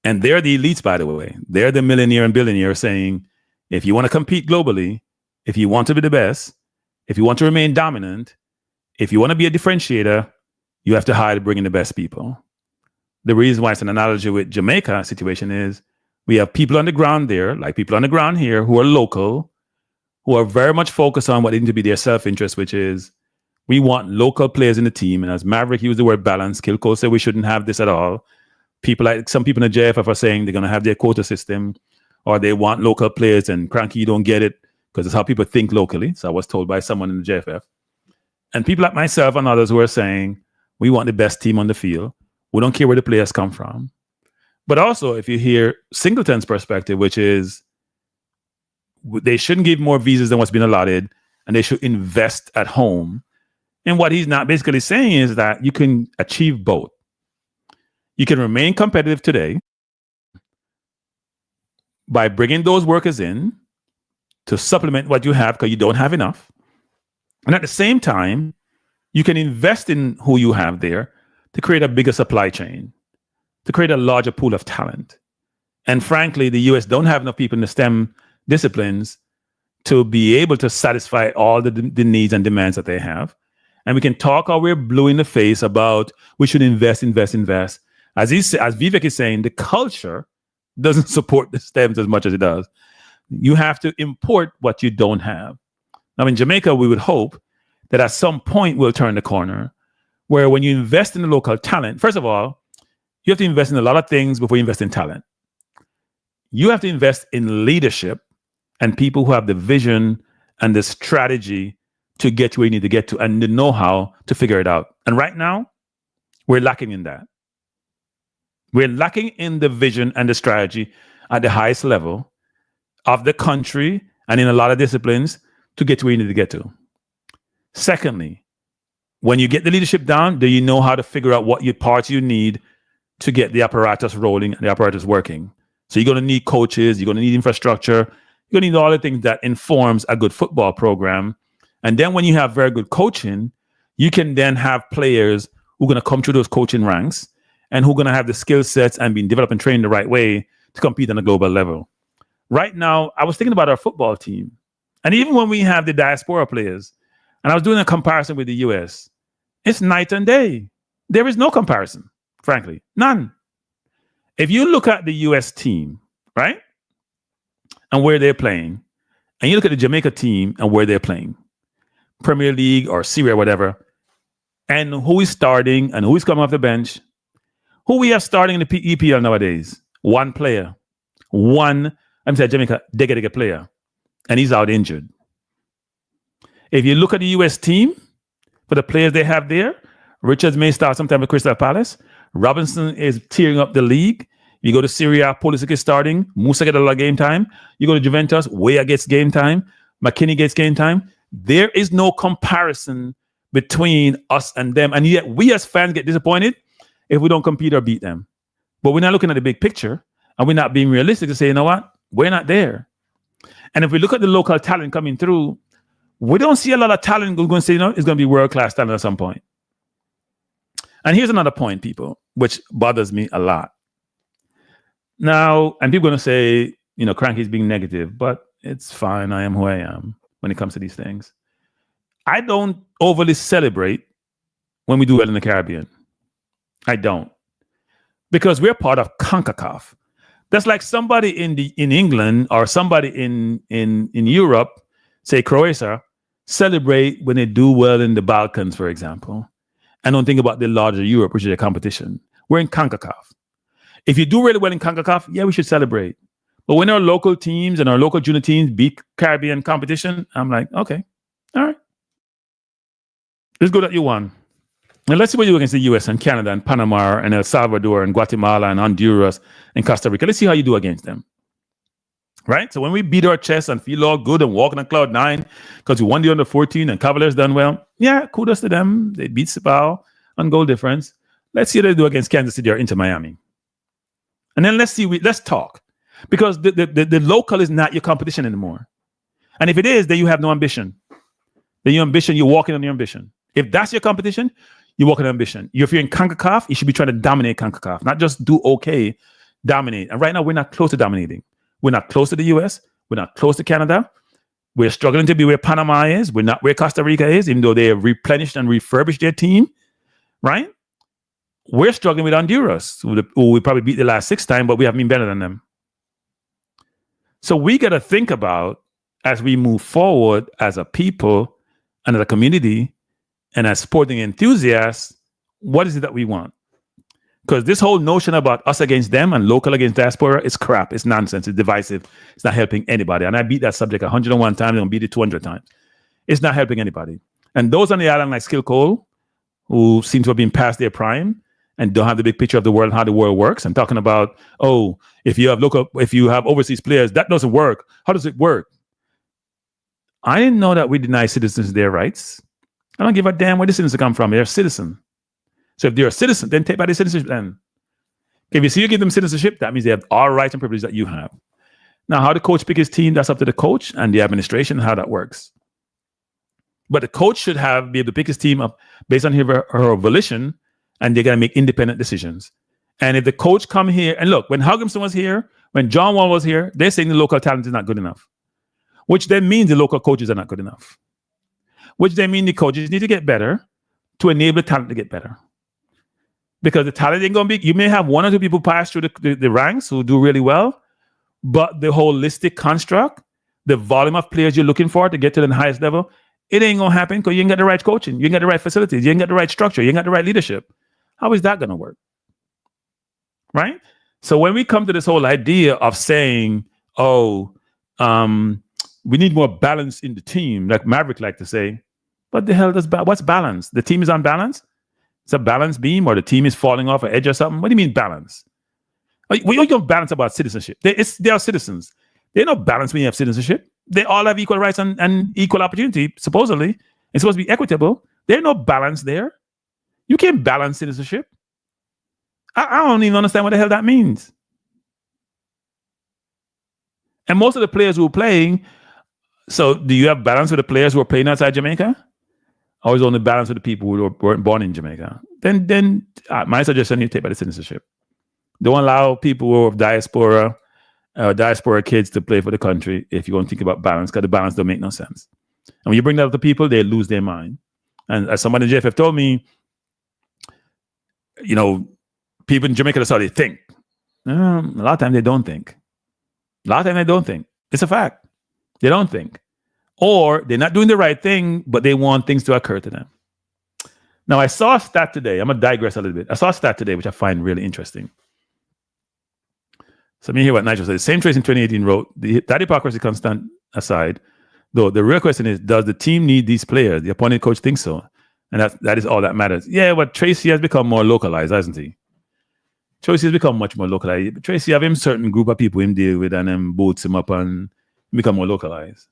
and they're the elites, by the way, they're the millionaire and billionaire saying, if you want to compete globally, if you want to be the best, if you want to remain dominant, if you want to be a differentiator, you have to hire to bring in the best people. The reason why it's an analogy with Jamaica situation is we have people on the ground there, like people on the ground here who are local, who are very much focused on what needs to be their self-interest, which is we want local players in the team. And as Maverick used the word balance, Kilco said we shouldn't have this at all. People like some people in the JFF are saying they're going to have their quota system or they want local players, and Cranky, you don't get it because it's how people think locally. So I was told by someone in the JFF. And people like myself and others who are saying we want the best team on the field. We don't care where the players come from. But also, if you hear Singleton's perspective, which is they shouldn't give more visas than what's been allotted, and they should invest at home. And what he's not basically saying is that you can achieve both. You can remain competitive today by bringing those workers in to supplement what you have because you don't have enough. And at the same time, you can invest in who you have there to create a bigger supply chain, to create a larger pool of talent. And frankly, the US don't have enough people in the STEM disciplines to be able to satisfy all the needs and demands that they have. And we can talk how we're blue in the face about we should invest. As Vivek is saying, the culture doesn't support the STEMs as much as it does. You have to import what you don't have. Now, in Jamaica, we would hope that at some point we'll turn the corner where when you invest in the local talent, first of all, you have to invest in a lot of things before you invest in talent. You have to invest in leadership and people who have the vision and the strategy to get to where you need to get to and the know-how to figure it out. And right now, we're lacking in that. We're lacking in the vision and the strategy at the highest level of the country and in a lot of disciplines to get to where you need to get to. Secondly, when you get the leadership down, do you know how to figure out what parts you need to get the apparatus rolling and the apparatus working? So you're going to need coaches, you're going to need infrastructure, you're going to need all the things that informs a good football program. And then when you have very good coaching, you can then have players who are going to come through those coaching ranks and who are going to have the skill sets and being developed and trained the right way to compete on a global level. Right now, I was thinking about our football team. And even when we have the diaspora players, and I was doing a comparison with the US, it's night and day. There is no comparison, frankly, none. If you look at the US team, right, and where they're playing, and you look at the Jamaica team and where they're playing, Premier League or Syria, whatever, and who is starting and who is coming off the bench, who we have starting in the EPL nowadays, one player, Jamaica, Dega player, and he's out injured. If you look at the US team, for the players they have there, Richards may start sometime with Crystal Palace. Robinson is tearing up the league. You go to Syria, Pulisic is starting. Musa gets a lot of game time. You go to Juventus, Weah gets game time. McKinney gets game time. There is no comparison between us and them. And yet we as fans get disappointed if we don't compete or beat them. But we're not looking at the big picture and we're not being realistic to say, you know what? We're not there. And if we look at the local talent coming through, we don't see a lot of talent going to say, it's going to be world-class talent at some point. And here's another point, people, which bothers me a lot. Now, and people are going to say, Cranky's being negative, but it's fine. I am who I am when it comes to these things. I don't overly celebrate when we do well in the Caribbean. I don't. Because we're part of CONCACAF. That's like somebody in England or somebody in Europe, say Croatia, celebrate when they do well in the Balkans, for example, and don't think about the larger Europe, which is a competition. We're in CONCACAF. If you do really well in CONCACAF, yeah, we should celebrate. But when our local teams and our local junior teams beat Caribbean competition, I'm like, okay, all right. It's good that you won. Now let's see what you do against the US and Canada and Panama and El Salvador and Guatemala and Honduras and Costa Rica. Let's see how you do against them. Right? So when we beat our chest and feel all good and walking on cloud 9 because we won the under 14 and Cavaliers done well, yeah, kudos to them. They beat Sabal. on goal difference. Let's see what they do against Kansas City or Inter Miami. And then let's talk. Because the local is not your competition anymore. And if it is, then you have no ambition. Then you're walking on your ambition. If that's your competition, you're walking on ambition. If you're in CONCACAF, you should be trying to dominate CONCACAF, not just do okay, dominate. And right now, we're not close to dominating. We're not close to the US. We're not close to Canada. We're struggling to be where Panama is. We're not where Costa Rica is, even though they have replenished and refurbished their team, right? We're struggling with Honduras, who we probably beat the last 6 times, but we haven't been better than them. So we got to think about, as we move forward as a people and as a community and as sporting enthusiasts, what is it that we want? Because this whole notion about us against them and local against diaspora is crap. It's nonsense. It's divisive. It's not helping anybody. And I beat that subject 101 times. I'm going to beat it 200 times. It's not helping anybody. And those on the island like Skill Cole, who seem to have been past their prime and don't have the big picture of the world and how the world works, and talking about, oh, if you have overseas players, that doesn't work. How does it work? I didn't know that we deny citizens their rights. I don't give a damn where the citizens come from. They're a citizen. So if they're a citizen, then take back the citizenship then. If you see you give them citizenship, that means they have all rights and privileges that you have. Now, how the coach pick his team, that's up to the coach and the administration, how that works. But the coach should be able to pick his team up based on her volition, and they're going to make independent decisions. And if the coach come here, and look, when Hugginson was here, when John Wall was here, they're saying the local talent is not good enough, which then means the local coaches are not good enough, which then means the coaches need to get better to enable the talent to get better. Because the talent ain't going to be, you may have 1 or 2 people pass through the ranks who do really well, but the holistic construct, the volume of players you're looking for to get to the highest level, it ain't going to happen because you ain't got the right coaching, you ain't got the right facilities, you ain't got the right structure, you ain't got the right leadership. How is that going to work? Right? So when we come to this whole idea of saying, we need more balance in the team, like Maverick like to say, what the hell what's balance? The team is unbalanced? It's a balance beam, or the team is falling off an edge or something? What do you mean balance? We don't balance about citizenship. They are citizens. There's no balance when you have citizenship. They all have equal rights and equal opportunity, supposedly. It's supposed to be equitable. There's no balance there. You can't balance citizenship. I don't even understand what the hell that means. And most of the players who are playing, so do you have balance with the players who are playing outside Jamaica? Or is it only balance with the people who weren't born in Jamaica? Then my suggestion, you take by the citizenship. Don't allow people who have diaspora kids to play for the country if you want to think about balance, because the balance don't make no sense. And when you bring that up to people, they lose their mind. And as somebody in JFF told me, people in Jamaica, that's how they think. A lot of times they don't think. It's a fact. They don't think. Or they're not doing the right thing, but they want things to occur to them. Now, I saw a stat today. I'm going to digress a little bit. I saw a stat today, which I find really interesting. So let me hear what Nigel said. The same trace in 2018 wrote, that hypocrisy constant aside, though the real question is, does the team need these players? The appointed coach thinks so. And that is all that matters. Yeah, but Tracy has become more localized, hasn't he? Tracy has become much more localized. Tracy have him certain group of people him deal with and then boots him up and become more localized.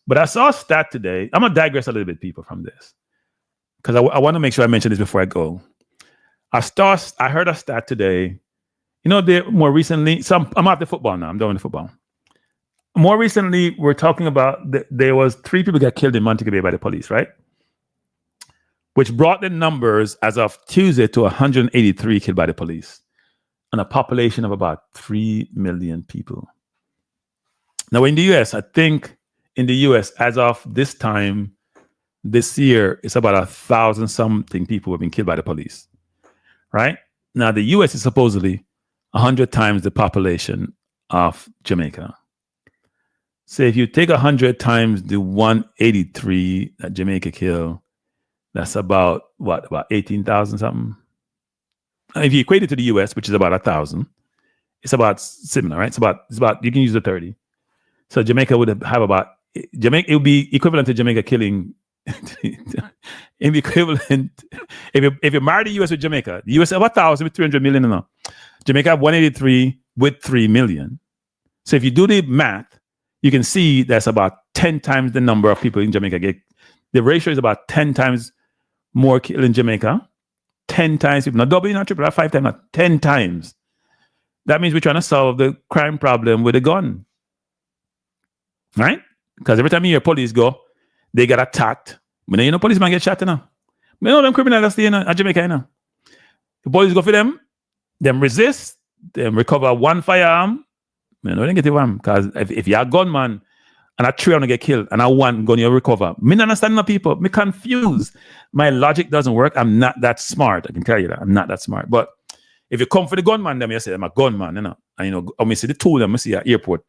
But I saw a stat today. I'm going to digress a little bit, people, from this, because I want to make sure I mention this before I go. I heard a stat today. More recently, I'm out the football now. I'm done with the football. More recently, we're talking about there was 3 people got killed in Montego Bay by the police, right? Which brought the numbers as of Tuesday to 183 killed by the police on a population of about 3 million people. Now, in the U.S., I think in the U.S., as of this time this year, it's about 1,000 something people who have been killed by the police, right? Now, the U.S. is supposedly 100 times the population of Jamaica. So if you take 100 times the 183 that Jamaica killed, that's about 18,000 something. And if you equate it to the US, which is about 1,000, it's about similar, right? It's about you can use the 30. So Jamaica would have it would be equivalent to Jamaica killing. It'd be equivalent if you marry the US with Jamaica. The US have 1,000 with 300 million and all. Jamaica have 183 with 3 million. So if you do the math, you can see that's about 10 times the number of people in Jamaica. The ratio is about 10 times more killed in Jamaica 10 times people, not double, not triple, not 5 times, not 10 times. That means we're trying to solve the crime problem with a gun. Right? Because every time you hear police go, they get attacked. But you know, policeman get shot, you know. You know them criminals stay in Jamaica, you know. The police go for them resist, them recover one firearm. You know, they get it one. Because if you're a gunman and a 3 get killed and a 1 gun you recover, me not understand the people. Me confused. My logic doesn't work. I'm not that smart. I can tell you that. I'm not that smart. But if you come for the gunman, then you say I'm a gunman, you know. And you know, I mean, see the tool, them, I see at airport.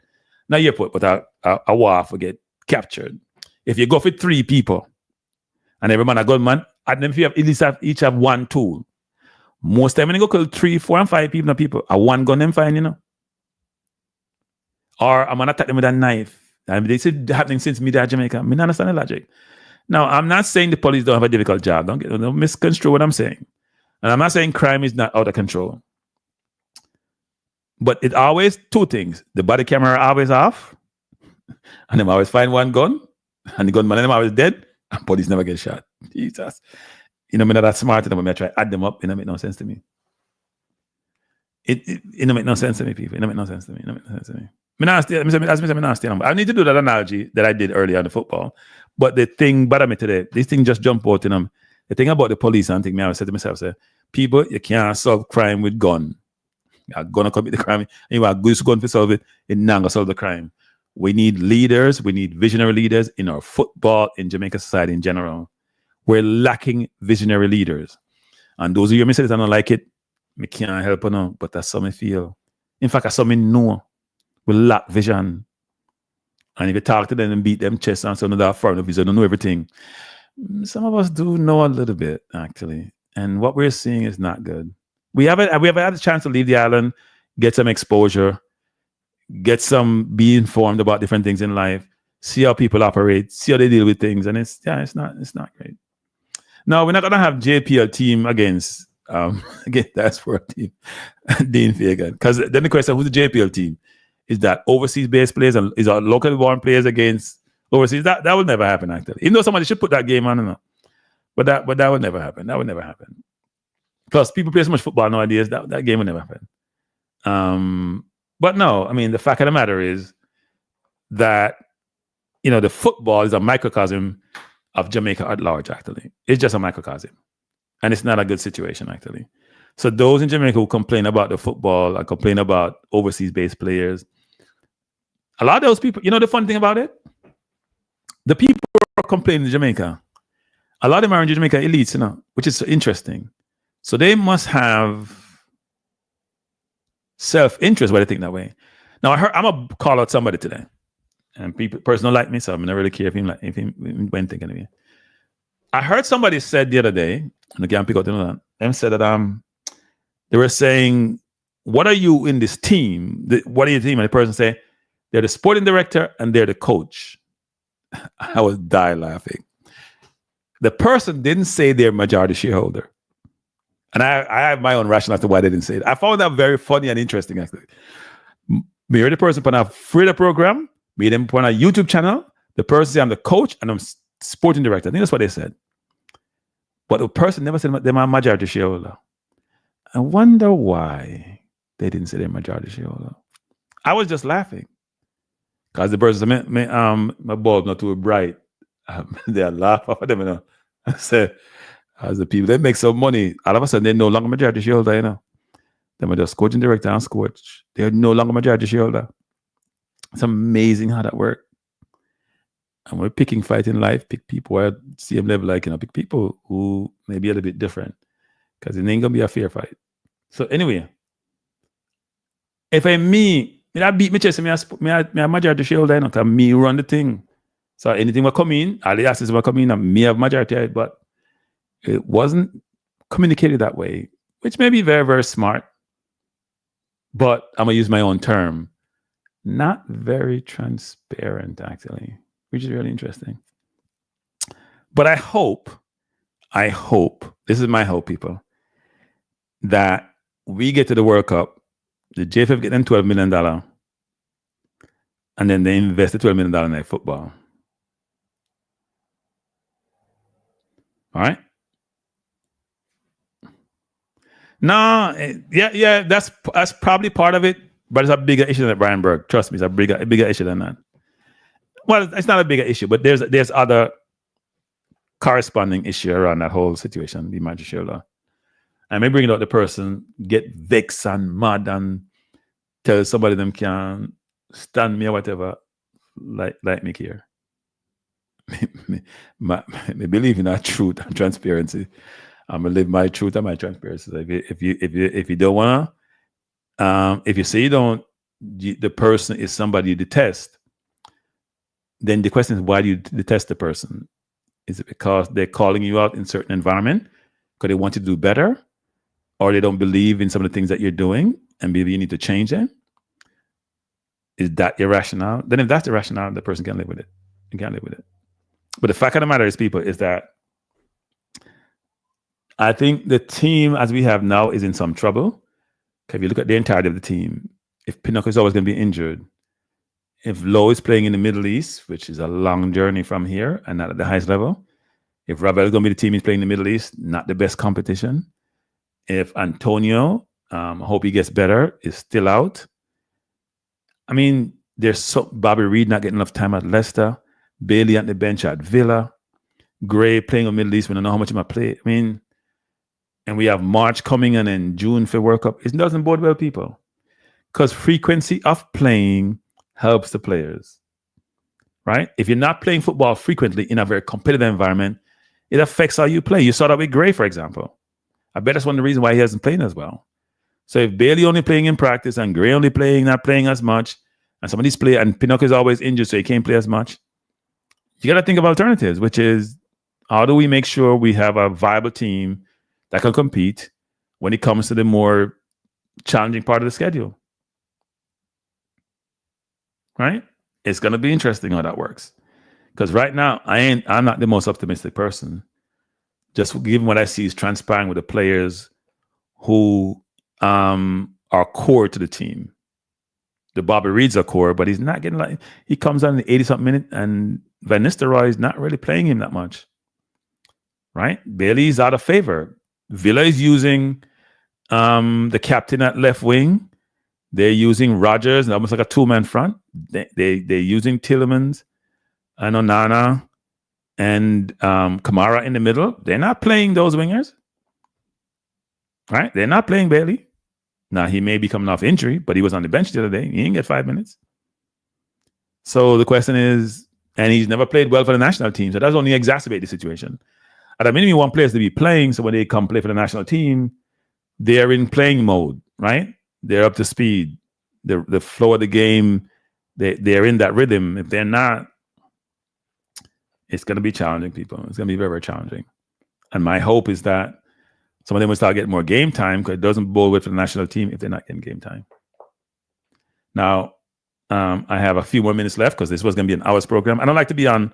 Not airport, but a wharf will get captured. If you go for 3 people and every man a gunman, and then if you have at least each have 1 tool. Most time when you go kill 3, 4, and 5 people, a 1 gun them fine, you know. Or I'm gonna attack them with a knife. And they said happening since me there Jamaica. I don't understand the logic. Now, I'm not saying the police don't have a difficult job. Don't misconstrue what I'm saying. And I'm not saying crime is not out of control. But it always 2 things. The body camera always off. And them always find 1 gun. And the gunman and them always dead. And police never get shot. Jesus. You know, I'm not that smart enough. I try to add them up. It don't make no sense to me. It don't make no sense to me, people. It don't make no sense to me. It don't make no sense to me. I need to do that analogy that I did earlier on the football. But the thing bothered me today, this thing just jumped out in them. The thing about the police and thing, I always said to myself, people, you can't solve crime with gun. You're going to commit the crime. And you are good gun to solve it. It's not going to solve the crime. We need leaders. We need visionary leaders in our football, in Jamaica society in general. We're lacking visionary leaders. And those of you who say this, I don't like it. I can't help you now, but that's how I feel. In fact, that's how I know. We lack vision. And if you talk to them and beat them chest and say, no, they're foreign vision, don't know everything. Some of us do know a little bit, actually. And what we're seeing is not good. We haven't had a chance to leave the island, get some exposure, be informed about different things in life, see how people operate, see how they deal with things. And it's not great. No, we're not gonna have JPL team against Diaspora team, Dean Fagan. Because then the question, who's the JPL team? Is that overseas based players and is our local born players against overseas? That will never happen, actually. Even though somebody should put that game on, you know. But that will never happen. That would never happen. Plus, people play so much football nowadays, that game will never happen. But no, I mean, the fact of the matter is that, you know, the football is a microcosm of Jamaica at large, actually. It's just a microcosm. And it's not a good situation, actually. So those in Jamaica who complain about the football and complain about overseas-based players, a lot of those people, you know the fun thing about it? The people who are complaining in Jamaica, a lot of them are in Jamaica elites, you know, which is interesting. So they must have self-interest why they think that way. Now, I'm going to call out somebody today. And person don't like me, so I'm not really care if he went thinking of me. I heard somebody said the other day, and again, pick out the other them said that they were saying, what are you in this team? What are your team? And the person say, they're the sporting director and they're the coach. I was dying laughing. The person didn't say they're majority shareholder. And I have my own rationale as to why they didn't say it. I found that very funny and interesting, actually. Me the person put on a freedom program, me them put on a YouTube channel, the person say I'm the coach and I'm sporting director. I think that's what they said. But the person never said they're my majority shareholder. I wonder why they didn't say they're majority shareholder. I was just laughing. Because the person said, my bulb not too bright. They laugh off of them, you know. I said, as the people, they make some money. All of a sudden, they're no longer majority shareholder, you know. They're just coaching director and coach. They're no longer majority shareholder. It's amazing how that works. And we're picking fight in life, pick people at same level, like, you know, pick people who may be a little bit different. Because it ain't going to be a fair fight. So anyway, if I beat my chest, me a majority shareholder, you know, because me run the thing. So anything will come in, all the assets will come in, and me have majority, but it wasn't communicated that way, which may be very, very smart. But I'm going to use my own term. Not very transparent, actually, which is really interesting. But I hope, this is my hope, people, that we get to the World Cup, the JFF get them $12 million, and then they invest the $12 million in their football. All right? No, yeah, that's probably part of it, but it's a bigger issue than Brian Burke. Trust me, it's a bigger issue than that. Well, it's not a bigger issue, but there's other corresponding issue around that whole situation, the Magistrate law. I may bring it out the person, get vexed and mad and tell somebody them can stand me or whatever, like me here. me believe in that truth and transparency. I'm gonna live my truth and my transparency. If you don't wanna, if you say the person is somebody you detest, then the question is, why do you detest the person? Is it because they're calling you out in certain environment because they want you to do better, or they don't believe in some of the things that you're doing and maybe you need to change them? Is that your rationale? Then if that's the rationale, the person can live with it. You can't live with it. But the fact of the matter is, people, is that I think the team as we have now is in some trouble. If you look at the entirety of the team, if Pinocchio is always going to be injured, if Lowe is playing in the Middle East, which is a long journey from here and not at the highest level, if Ravel is going to be the team he's playing in the Middle East, not the best competition. If Antonio, hope he gets better, is still out. I mean, there's Bobby Reed not getting enough time at Leicester, Bailey at the bench at Villa, Gray playing in the Middle East, we don't know how much he might play. I mean, and we have March coming and then June for World Cup. It doesn't bode well, people, because frequency of playing helps the players, right? If you're not playing football frequently in a very competitive environment, it affects how you play. You saw that with Gray, for example. I bet that's one of the reasons why he hasn't played as well. So if Bailey only playing in practice and Gray only playing, not playing as much, and somebody's playing, and Pinocchio is always injured, so he can't play as much, you got to think of alternatives, which is, how do we make sure we have a viable team that can compete when it comes to the more challenging part of the schedule? Right? It's going to be interesting how that works. Because right now, I'm not the most optimistic person. Just given what I see is transpiring with the players who are core to the team. The Bobby Reeds are core, but he's not getting he comes on in the 80-something minute, and Van Nistelrooy is not really playing him that much. Right? Bailey's out of favor. Villa is using the captain at left wing. They're using Rogers, almost like a two-man front. They're using Tillemans and Onana and Kamara in the middle. They're not playing those wingers. Right? They're not playing Bailey. Now, he may be coming off injury, but he was on the bench the other day. He didn't get 5 minutes. So the question is, and he's never played well for the national team, so that's only exacerbate the situation. At a minimum, you want players to be playing, so when they come play for the national team, they're in playing mode, right? They're up to speed. The flow of the game, they're in that rhythm. If they're not, it's going to be challenging, people. It's going to be very, very challenging. And my hope is that some of them will start getting more game time, because it doesn't bode well for the national team if they're not getting game time. Now, I have a few more minutes left because this was going to be an hour's program. I don't like to be on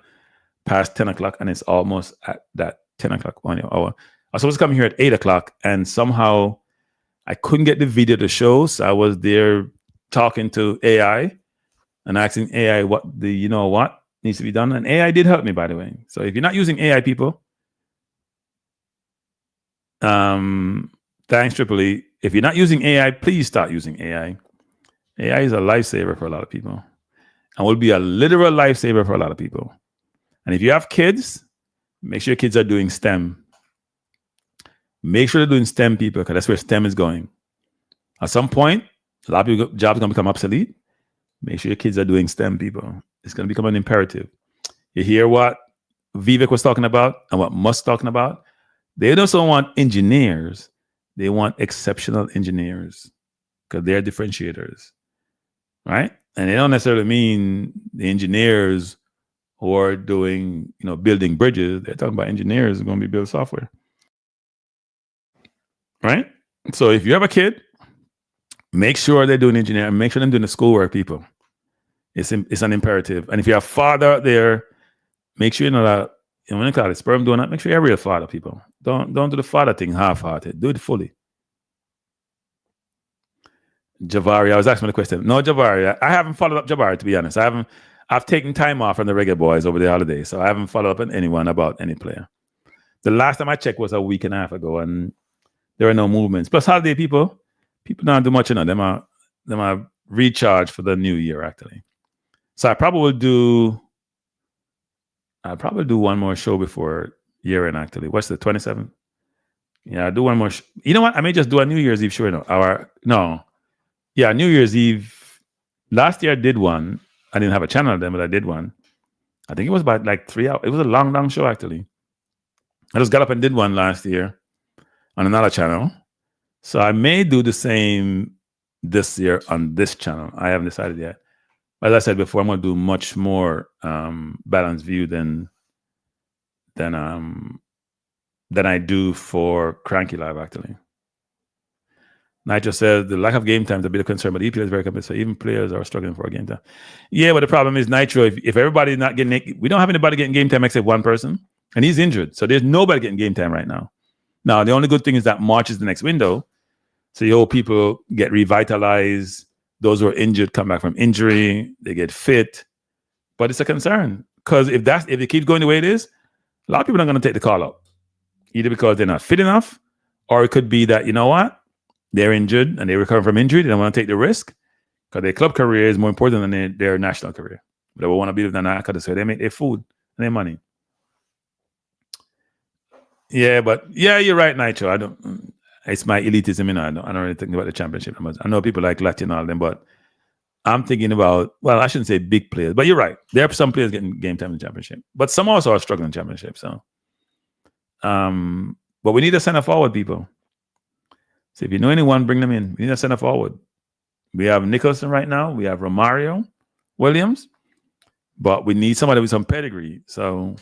past 10 o'clock, and it's almost at that 10 o'clock hour. I was supposed to come here at 8 o'clock, and somehow I couldn't get the video to show, so I was there talking to AI and asking AI what needs to be done. And AI did help me, by the way. So if you're not using AI, people, thanks, Triple E. If you're not using AI, please start using AI. AI is a lifesaver for a lot of people, and will be a literal lifesaver for a lot of people. And if you have kids, make sure your kids are doing STEM. Make sure they're doing STEM, people, because that's where STEM is going. At some point, a lot of people, jobs are going to become obsolete. Make sure your kids are doing STEM, people. It's going to become an imperative. You hear what Vivek was talking about and what Musk talking about? They also want engineers. They want exceptional engineers because they're differentiators, right? And they don't necessarily mean the engineers who are doing, building bridges. They're talking about engineers who are going to be building software, right? So if you have a kid, make sure they're doing engineering. Make sure they're doing the schoolwork, people. It's an imperative. And if you're a father out there, make sure you know that. When you call it sperm donor, make sure you're a real father, people. Don't do the father thing half-hearted. Do it fully. Javari, I was asking the question. No, Javari, I haven't followed up Javari, to be honest. I've taken time off from the Reggae Boys over the holiday, so I haven't followed up on anyone about any player. The last time I checked was a week and a half ago, and there are no movements. Plus holiday people don't do much, them are recharge for the new year actually. So I probably will do one more show before year end actually. What's the 27th? Yeah, I'll do one more. You know what? I may just do a New Year's Eve show. New Year's Eve. Last year I did one. I didn't have a channel then, but I did one. I think it was about like 3 hours. It was a long show actually. I just got up and did one last year on another channel. So I may do the same this year on this channel. I haven't decided yet. As I said before, I'm going to do much more balanced view than I do for Cranky Live actually. Nitro says the lack of game time is a bit of concern, but EPL is very competitive. So even players are struggling for a game time. Yeah, but the problem is Nitro. If everybody's not getting, we don't have anybody getting game time except one person, and he's injured. So there's nobody getting game time right now. Now the only good thing is that March is the next window, so you hope people get revitalized. Those who are injured come back from injury, they get fit. But it's a concern because if it keeps going the way it is, a lot of people are going to take the call up, either because they're not fit enough, or it could be that you know what. They're injured and they recover from injury. They don't want to take the risk because their club career is more important than their national career. But they will want to be with the because they make their food and their money. Yeah, but you're right, Nitro. It's my elitism, I don't really think about the championship. I know people like Latin and all them, but I'm thinking about, well, I shouldn't say big players, but you're right. There are some players getting game time in the championship, but some also are struggling in the championship. So, but we need a center forward, people. So if you know anyone, bring them in. We need a center forward. We have Nicholson right now. We have Romario Williams, but we need somebody with some pedigree. So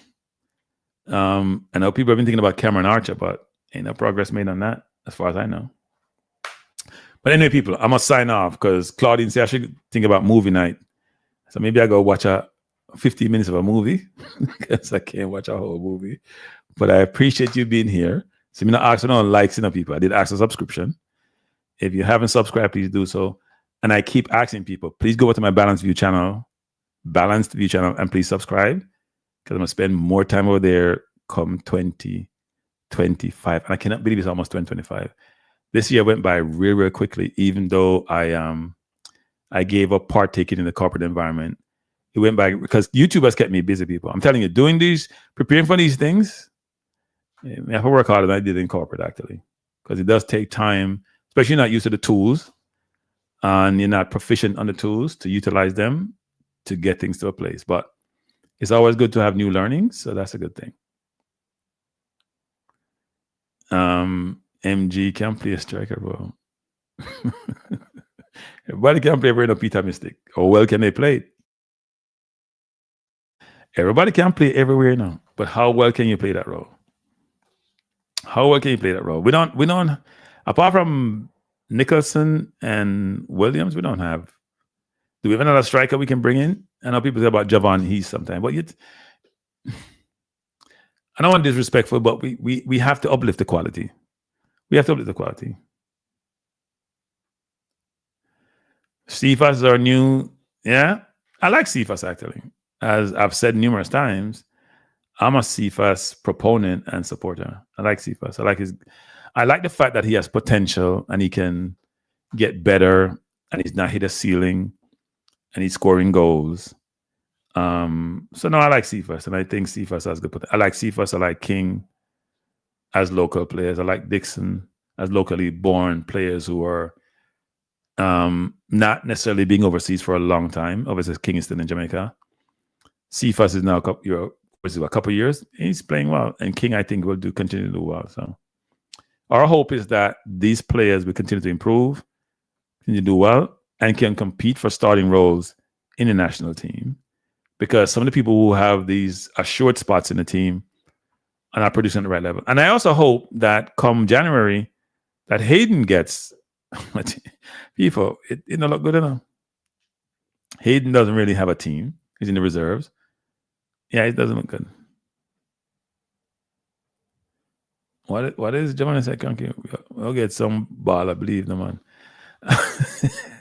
I know people have been thinking about Cameron Archer, but ain't no progress made on that as far as I know. But anyway, people, I must sign off because Claudine said I should think about movie night. So maybe I go watch 15 minutes of a movie because I can't watch a whole movie. But I appreciate you being here. So I'm not asking for no likes, people. I did ask for subscription. If you haven't subscribed, please do so. And I keep asking people, please go over to my Balanced View channel, and please subscribe because I'm going to spend more time over there come 2025. And I cannot believe it's almost 2025. This year went by real quickly, even though I gave up partaking in the corporate environment. It went by because YouTube has kept me busy, people. I'm telling you, preparing for these things, I have to work harder than I did in corporate, actually, because it does take time, especially you're not used to the tools and you're not proficient on the tools to utilize them to get things to a place. But it's always good to have new learnings, so that's a good thing. MG can play a striker, bro. Everybody can play no Peter Mystic. How well can they play it? Everybody can play everywhere now, but how well can you play that role? How well can you play that role? We don't, apart from Nicholson and Williams, we don't have. Do we have another striker we can bring in? I know people say about Javon Heath sometimes, but I don't want to be disrespectful, but we have to uplift the quality. We have to uplift the quality. Cephas is our new, I like Cephas actually. As I've said numerous times, I'm a Cephas proponent and supporter. I like Cephas. I like the fact that he has potential and he can get better and he's not hit a ceiling and he's scoring goals. So no, I like Cephas and I think Cephas has good potential. I like Cephas. I like King as local players. I like Dixon as locally born players who are not necessarily being overseas for a long time. Obviously, King is still in Jamaica. Cephas is now a couple years. He's playing well, and King I think will continue to do well. So our hope is that these players will continue to improve, continue to do well, and can compete for starting roles in the national team. Because some of the people who have these assured spots in the team are not producing at the right level. And I also hope that come January, that Hayden gets people. It don't look good enough. Hayden doesn't really have a team. He's in the reserves. Yeah, it doesn't look good. What is Jamaica said? We'll get some ball, I believe, no man.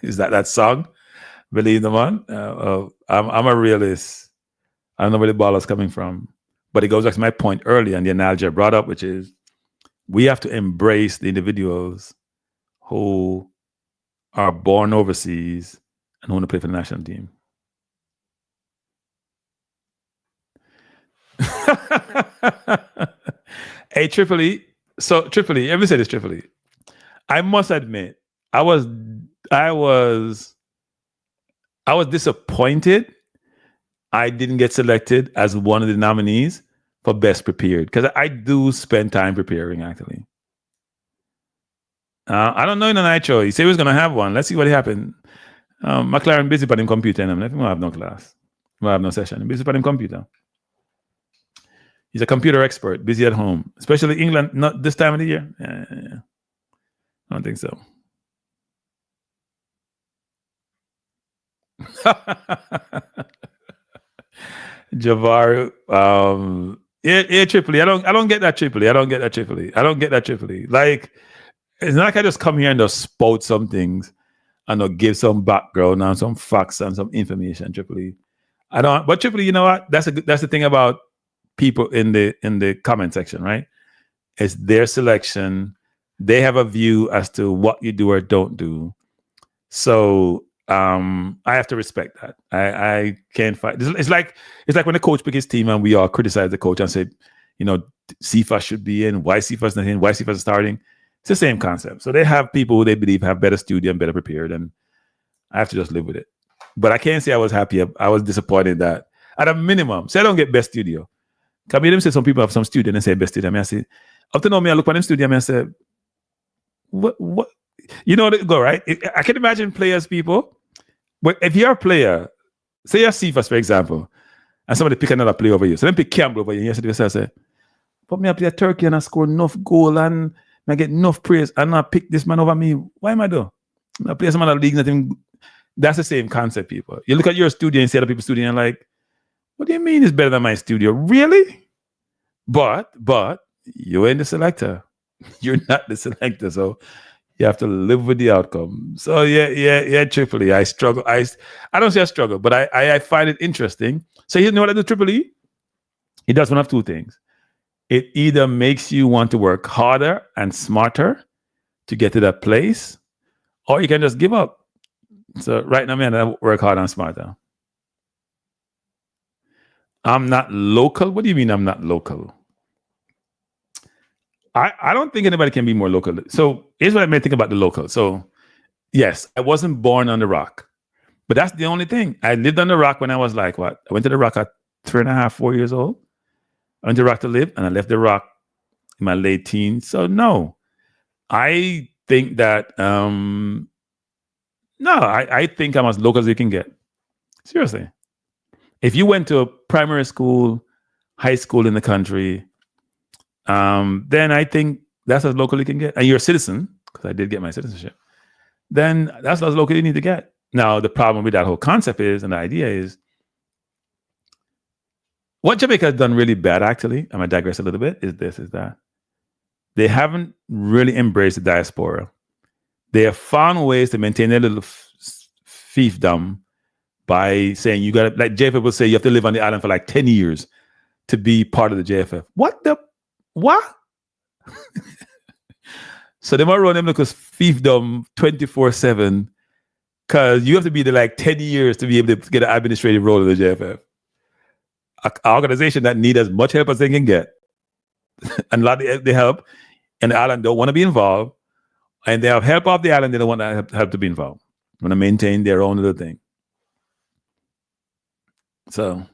Is that song? Believe the man. I'm a realist. I don't know where the ball is coming from, but it goes back to my point earlier and the analogy I brought up, which is we have to embrace the individuals who are born overseas and want to play for the national team. Hey, Tripoli. So Tripoli, let me say this, Tripoli. I must admit, I was disappointed I didn't get selected as one of the nominees for best prepared, because I do spend time preparing, actually. I don't know in the night show. He said he was going to have one. Let's see what happened. McLaren busy on him computer, and I'm like, I have no class. I have no session. I'm busy on him computer. He's a computer expert, busy at home, especially England, not this time of the year. Yeah. I don't think so. Javar, yeah, Tripoli. I don't get that Tripoli. Like, it's not like I just come here and just spout some things and I'll give some background and some facts and some information. Tripoli, I don't. But Tripoli, you know what? That's the thing about people in the comment section, right? It's their selection. They have a view as to what you do or don't do. So I have to respect that. I can't fight. It's like when the coach pick his team and we all criticize the coach and say, CFA should be in, why CFA's not in, why CFA's starting. It's the same concept. So they have people who they believe have better studio and better prepared, and I have to just live with it. But I can't say I was happy. I was disappointed that at a minimum, say I don't get best studio. Can me them say some people have some studio and they say best studio. I say, up to now me, I look at them studio and I say, what? You know, they go, right? I can imagine players, people. But if you're a player, say you're CFAS, for example, and somebody pick another player over you. So then pick Campbell over you. And you say, but me I play a Turkey and I score enough goal and I get enough praise and I pick this man over me. Why am I doing? I play some other league, nothing. That's the same concept, people. You look at your studio and see other people's studio and like, what do you mean it's better than my studio? Really? But you ain't the selector. You're not the selector. So you have to live with the outcome. So yeah, Tripoli. I struggle. I don't say I struggle, but I find it interesting. So you know what I do, Tripoli? It does one of two things. It either makes you want to work harder and smarter to get to that place, or you can just give up. So right now, man, I work harder and smarter. I'm not local. What do you mean I'm not local? I don't think anybody can be more local. So here's what I may think about the local. So yes, I wasn't born on the rock, but that's the only thing. I lived on the rock when I was like, what? I went to the rock at 3.5, 4 years old. I went to the rock to live, and I left the rock in my late teens. So no, I think that, I think I'm as local as you can get. Seriously. If you went to a primary school, high school in the country, then I think that's as local you can get. And you're a citizen, because I did get my citizenship, then that's as local you need to get. Now, the problem with that whole concept is, and the idea is, what Jamaica has done really bad, actually, I'm going to digress a little bit, is that they haven't really embraced the diaspora. They have found ways to maintain their little fiefdom by saying you got to, like JFF will say, you have to live on the island for like 10 years to be part of the JFF. What? So they might run them because fiefdom 24/7, because you have to be there like 10 years to be able to get an administrative role in the JFF. An organization that need as much help as they can get. And a lot of the help, and the island don't want to be involved. And they have help off the island, they don't want to help to be involved. They want to maintain their own little thing. So,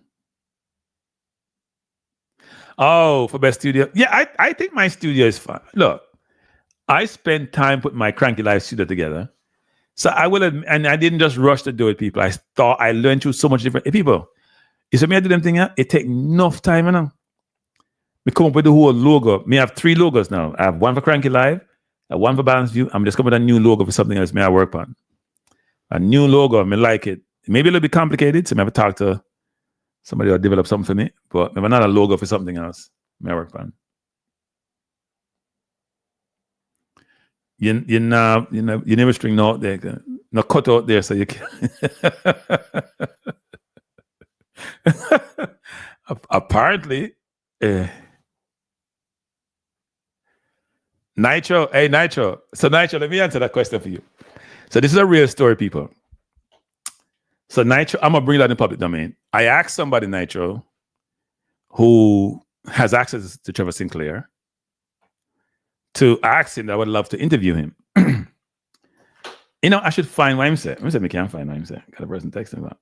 for best studio. Yeah, I think my studio is fine. Look, I spent time putting my Cranky Life studio together. So I will, and I didn't just rush to do it, people. I thought I learned through so much different people. You see me, I do them thing, it take enough time, you know. We come up with the whole logo. Me have 3 logos now. I have one for Cranky Live, one for Balance View. I'm just coming with a new logo for something else I work on. A new logo, I like it. Maybe a little bit complicated, so I have to talk to somebody will develop something for me, but maybe not a logo for something else. May work on. You never string no out there, no cut out there, so you can. Apparently, Nitro. Hey, Nitro. So Nitro, let me answer that question for you. So this is a real story, people. So Nitro, I'm gonna bring that in public domain. I asked somebody, Nitro, who has access to Trevor Sinclair, to ask him that I would love to interview him. I should find what I'm saying. Let me see if I can't find what I'm saying. Got a person texting about.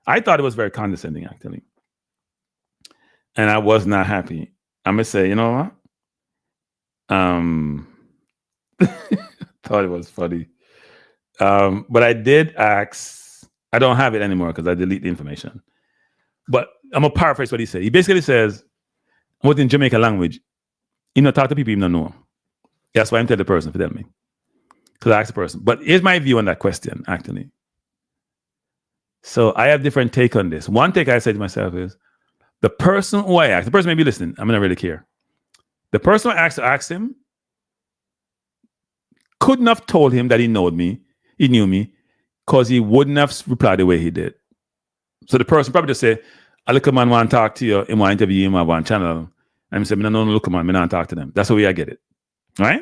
I thought it was very condescending, actually. And I was not happy. I'm gonna say, you know what? Thought it was funny. But I did ask, I don't have it anymore because I delete the information. But I'm gonna paraphrase what he said. He basically says, what in Jamaica language, talk to people you don't know. That's why I'm telling the person for me. Because I asked the person. But here's my view on that question, actually. So I have different take on this. One take I said to myself is, the person who I asked, the person may be listening, I'm not really care. The person I asked him couldn't have told him that he knew me, because he wouldn't have replied the way he did. So the person probably just say, I look at man want to talk to you, in my interview, in my one channel. And I say, no, look at man, I don't talk to them. That's the way I get it. Right?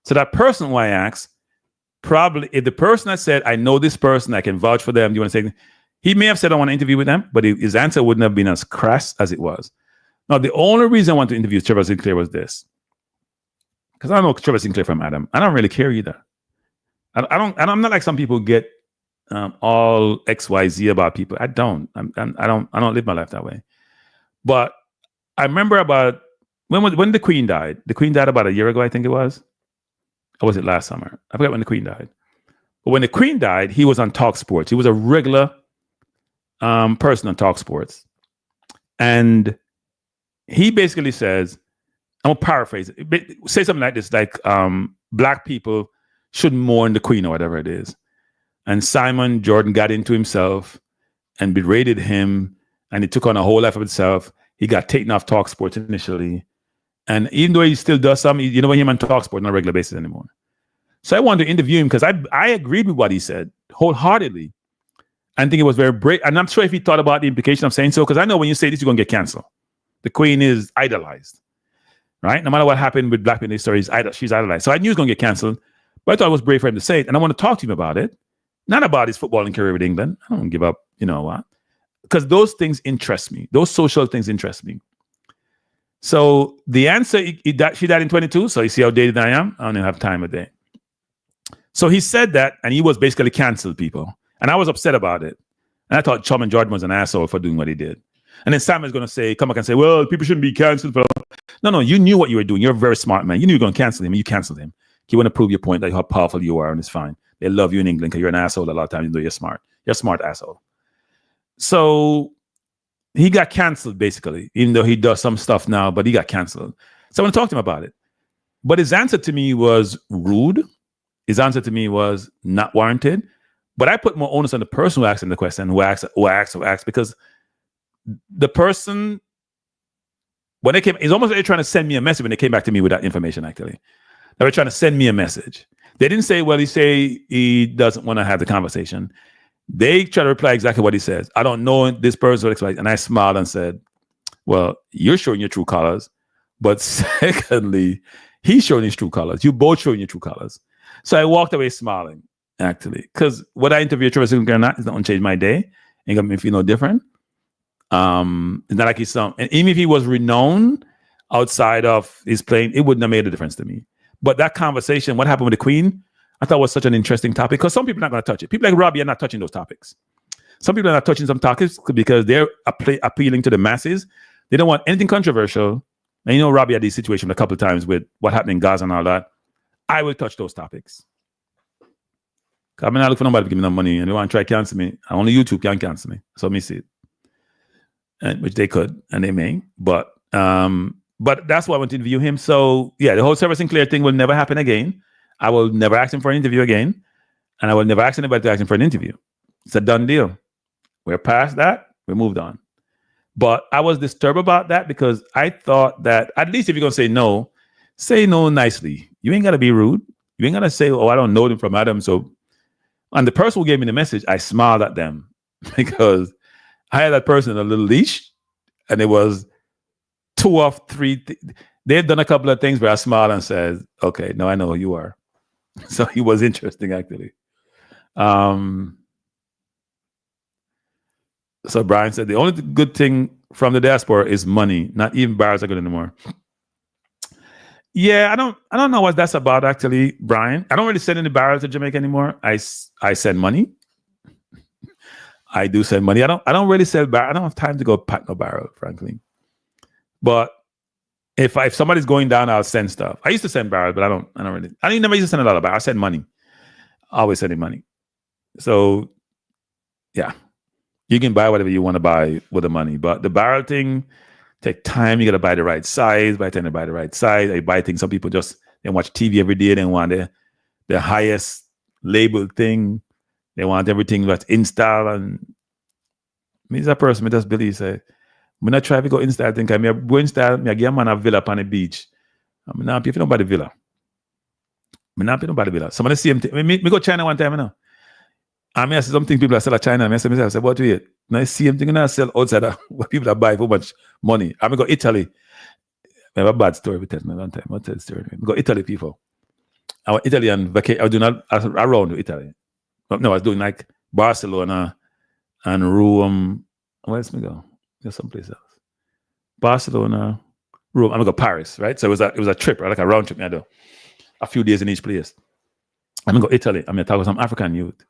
So that person who I asked, probably, if the person had said, I know this person, I can vouch for them, do you want to say, he may have said, I want to interview with them, but his answer wouldn't have been as crass as it was. Now, the only reason I want to interview Trevor Sinclair was this. Because I don't know Trevor Sinclair from Adam. I don't really care either. I'm not like some people get all XYZ about people. I don't live my life that way. But I remember about when the Queen died. The Queen died about a year ago, I think it was. Or was it last summer? I forgot when the Queen died. But when the Queen died, he was on Talk Sports. He was a regular person on Talk Sports. And he basically says, I'm going to paraphrase it. Say something like this, like black people should mourn the Queen or whatever it is. And Simon Jordan got into himself and berated him, and he took on a whole life of itself. He got taken off Talk Sports initially. And even though he still does some, you know, him on Talk Sports on a regular basis anymore. So I wanted to interview him because I agreed with what he said wholeheartedly. I think it was very brave. And I'm sure if he thought about the implication of saying so, because I know when you say this, you're going to get canceled. The Queen is idolized, right? No matter what happened with black people in this story, she's idolized. So I knew he was going to get canceled, but I thought it was brave for him to say it. And I want to talk to him about it. Not about his footballing career with England. I don't give up, you know what? Because those things interest me. Those social things interest me. So the answer, she died in 22. So you see how dated I am? I don't even have time a day. So he said that, and he was basically canceled, people. And I was upset about it. And I thought Chairman Jordan was an asshole for doing what he did. And then Simon's going to come back and say, well, people shouldn't be canceled. No, you knew what you were doing. You're a very smart man. You knew you were going to cancel him, and you canceled him. You want to prove your point that how powerful you are, and it's fine. They love you in England because you're an asshole a lot of times, even though you're smart. You're a smart asshole. So he got canceled, basically, even though he does some stuff now, but he got canceled. So I want to talk to him about it. But his answer to me was rude. His answer to me was not warranted. But I put more onus on the person who asked him the question, who asked, because the person, when they came, it's almost like they're trying to send me a message when they came back to me with that information, actually. They were trying to send me a message. They didn't say, well, he doesn't want to have the conversation. They try to reply exactly what he says. I don't know this person. And I smiled and said, well, you're showing your true colors. But secondly, he's showing his true colors. You both showing your true colors. So I walked away smiling, actually. Because what I interview Trevor Sinclair or not is not going to change my day. Ain't going to make me feel no different. It's not like he's some. And even if he was renowned outside of his playing, it wouldn't have made a difference to me. But that conversation, what happened with the Queen, I thought was such an interesting topic because some people are not going to touch it. People like Robbie are not touching those topics. Some people are not touching some topics because they're appealing to the masses. They don't want anything controversial. And you know, Robbie had this situation a couple of times with what happened in Gaza and all that. I will touch those topics. I'm not looking for nobody to give me no money and they want to try to cancel me. Only YouTube can cancel me. So let me see it. And, which they could and they may. But that's why I want to interview him. So yeah, the whole Trevor Sinclair thing will never happen again. I will never ask him for an interview again. And I will never ask anybody to ask him for an interview. It's a done deal. We're past that. We moved on. But I was disturbed about that because I thought that at least if you're going to say no nicely. You ain't got to be rude. You ain't got to say, oh, I don't know them from Adam. So, and the person who gave me the message, I smiled at them because I had that person in a little leash and it was 2 of 3. they've done a couple of things where I smile and says, okay, now I know who you are. So he was interesting, actually. So Brian said the only good thing from the diaspora is money. Not even bars are good anymore. Yeah, I don't know what that's about, actually, Brian. I don't really send any barrels to Jamaica anymore. I send money. I do send money. I don't really sell barrel. I don't have time to go pack no barrel, frankly. But if somebody's going down, I'll send stuff. I used to send barrels, but I don't never used to send a lot of barrels. I send money. Always sending money. So yeah. You can buy whatever you want to buy with the money. But the barrel thing take time. You gotta buy the right size. By the time you buy the right size, they buy things. Some people they watch TV every day. They want the highest labeled thing. They want everything that's installed. And me as a person, I just believe say, when I try to go install thing, I go install, I give a man a villa upon the beach. I'm not pay for nobody villa. I'm not pay nobody villa. Some of the same thing. Me go China one time, you know. I mean, I see something people that sell at China. I say, what do you eat? Now I see something I sell outside what people that buy for much money. I go Italy. I have a bad story with that one time. I'll tell the story. I go Italy, people. I went Italy and vacation. I was doing around Italy. No, I was doing like Barcelona and Rome. Where else me go? There's someplace else. Barcelona, Rome. I'm gonna go Paris, right? So it was a trip, right? Like a round trip. I do a few days in each place. I'm gonna go Italy. I'm gonna talk with some African youth.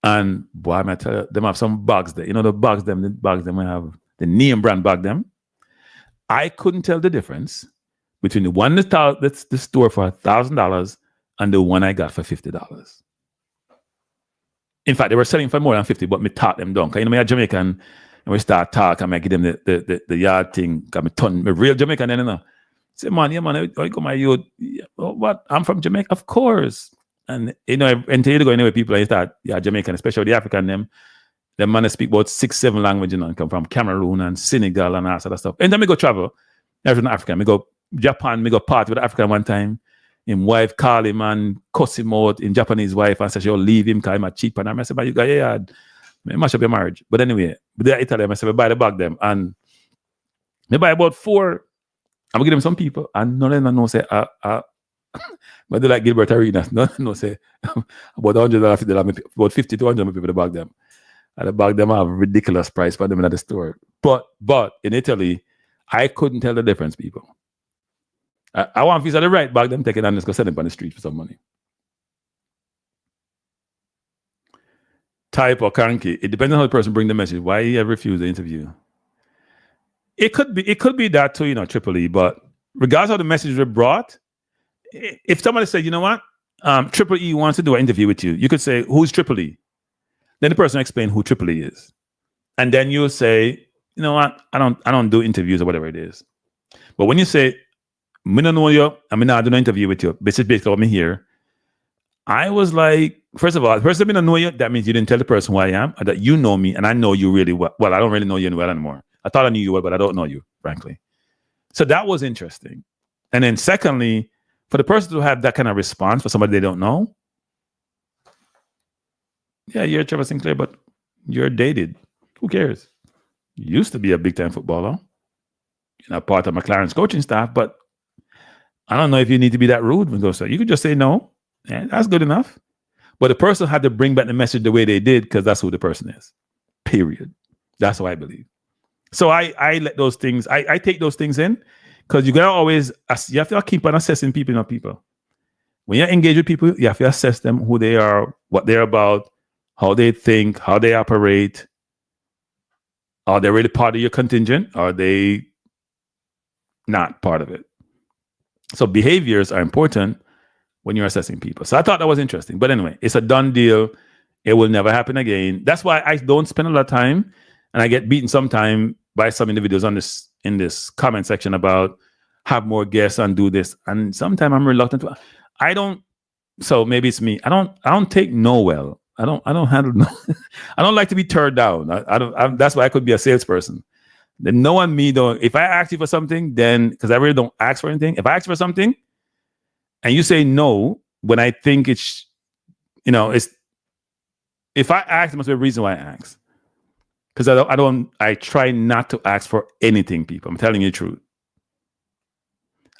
And boy, I'm gonna tell you, them have some bags there. You know the bags them we have the name brand bag them. I couldn't tell the difference between the one that's the store for $1,000 and the one I got for $50. In fact, they were selling for more than 50, but me taught them down. Cause you know me a Jamaican, and we start talking, I give them the yard thing. Got me ton, me real Jamaican then, you know. Say, man, yeah, man, I go my youth. Yeah, what? I'm from Jamaica, of course. And you know, until you go anywhere, people and you start, yeah, Jamaican, especially the African them man speak about 6-7 languages, you know, and come from Cameroon and Senegal and all sort of stuff. And then we go travel, everything African. We go Japan, we go party with African one time. His wife call him and cuss him out in Japanese wife and say she'll leave him because I'm a cheap. And I say, but you got yeah, mash up your marriage. But anyway, but they're Italian. I say, we buy the bag them. And they buy about 4. I'm gonna give them some people. And none of them know say, but they like Gilbert Arenas. No, say about $100, about 50 to 100 people to bag them. And the bag them have ridiculous price for them at the store. But in Italy, I couldn't tell the difference, people. I want visa the right bag them, take it and just go sell them on the street for some money. Type or cranky. It depends on how the person bring the message. Why he refuse the interview? It could be that too, you know, Triple E, but regardless of the message they brought, if somebody said, you know what, Triple E wants to do an interview with you, you could say, who's Triple E? Then the person explain who Triple E is. And then you say, you know what, I don't do interviews or whatever it is. But when you say, I don't know you, I'm not doing an interview with you, this is basically what I'm here. I was like, first of all, the person I don't know you, that means you didn't tell the person who I am, or that you know me and I know you really well. Well, I don't really know you well anymore. I thought I knew you well, but I don't know you, frankly. So that was interesting. And then secondly, for the person to have that kind of response for somebody they don't know, yeah, you're Trevor Sinclair, but you're dated. Who cares? You used to be a big-time footballer. You're not part of McLaren's coaching staff, but I don't know if you need to be that rude. So you could just say no. Yeah, that's good enough. But the person had to bring back the message the way they did because that's who the person is. Period. That's what I believe. So I let those things, I take those things in because you gotta always, you have to keep on assessing people, not people. When you engage with people, you have to assess them, who they are, what they're about, how they think, how they operate. Are they really part of your contingent? Are they not part of it? So behaviors are important when you're assessing people. So I thought that was interesting. But anyway, it's a done deal. It will never happen again. That's why I don't spend a lot of time, and I get beaten sometime by some individuals in this comment section about have more guests and do this. And sometimes I'm reluctant to. I don't. So maybe it's me. I don't take no well. I don't handle no. I don't like to be turned down. That's why I could be a salesperson. Then no one me don't. If I ask you for something, then because I really don't ask for anything. If I ask for something, and you say no, when I think it's, you know, it's. If I ask, there must be a reason why I ask. Because I try not to ask for anything, people. I'm telling you the truth.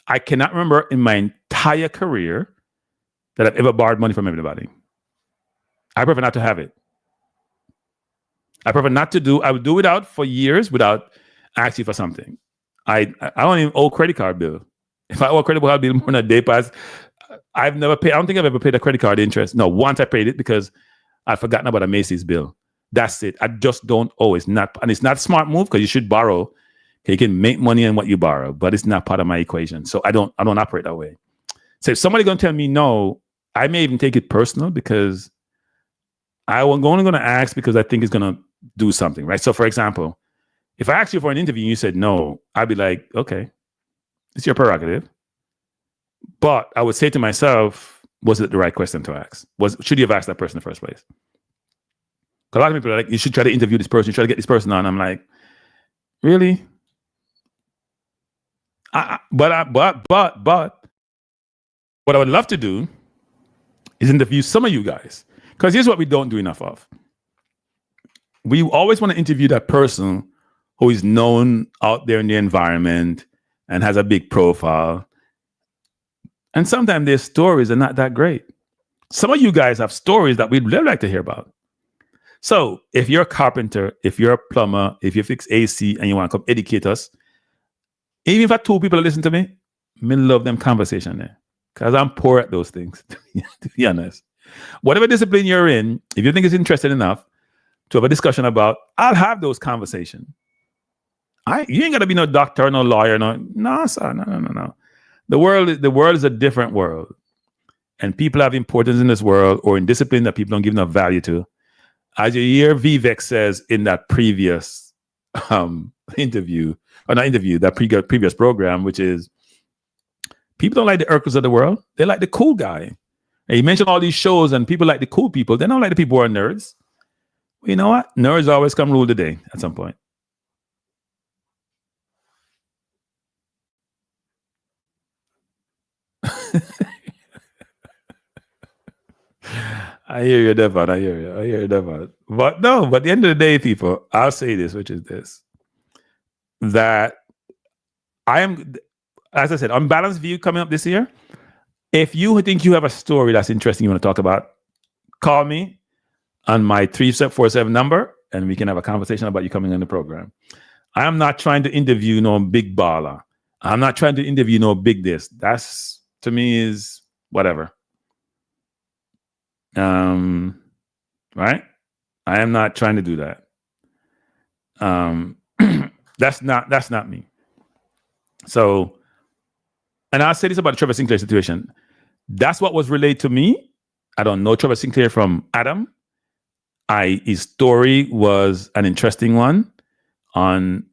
I cannot remember in my entire career that I've ever borrowed money from anybody. I prefer not to have it. I prefer not to do. I would do without for years without asking for something. I don't even owe credit card bill. If I owe a credit card bill more than a day pass, I've never paid. I don't think I've ever paid a credit card interest. No, once I paid it because I'd forgotten about a Macy's bill. That's it. I just don't owe. It's not, and it's not a smart move because you should borrow. You can make money on what you borrow, but it's not part of my equation. So I don't operate that way. So if somebody gonna tell me no, I may even take it personal because I'm only gonna ask because I think it's gonna do something, right? So for example, if I asked you for an interview and you said no, I'd be like, okay, it's your prerogative. But I would say to myself, was it the right question to ask? Should you have asked that person in the first place? Because a lot of people are like, you should try to interview this person, you try to get this person on. I'm like, really? But what I would love to do is interview some of you guys. Because here's what we don't do enough of. We always want to interview that person who is known out there in the environment and has a big profile. And sometimes their stories are not that great. Some of you guys have stories that we'd really like to hear about. So if you're a carpenter, if you're a plumber, if you fix AC and you want to come educate us, even if I have 2 people listen to me, I love them conversation there. Because I'm poor at those things, to be honest. Whatever discipline you're in, if you think it's interesting enough to have a discussion about, I'll have those conversations. You ain't got to be no doctor, no lawyer, no, sir, no. The world is a different world. And people have importance in this world or in discipline that people don't give enough value to. As you hear Vivek says in that previous previous program, which is people don't like the Urkels of the world. They like the cool guy. And he mentioned all these shows and people like the cool people. They don't like the people who are nerds. Well, you know what? Nerds always come rule the day at some point. I hear you, Devon. I hear you, Devon. But no, but at the end of the day, people, I'll say this, which is this. That I am, as I said, Unbalanced View coming up this year. If you think you have a story that's interesting you want to talk about, call me on my 3747 number and we can have a conversation about you coming on the program. I am not trying to interview no big baller. I'm not trying to interview no big this. That's, to me, is whatever. Right? I am not trying to do that. That's not me. So, and I'll say this about the Trevor Sinclair situation. That's what was relayed to me. I don't know Trevor Sinclair from Adam. His story was an interesting one on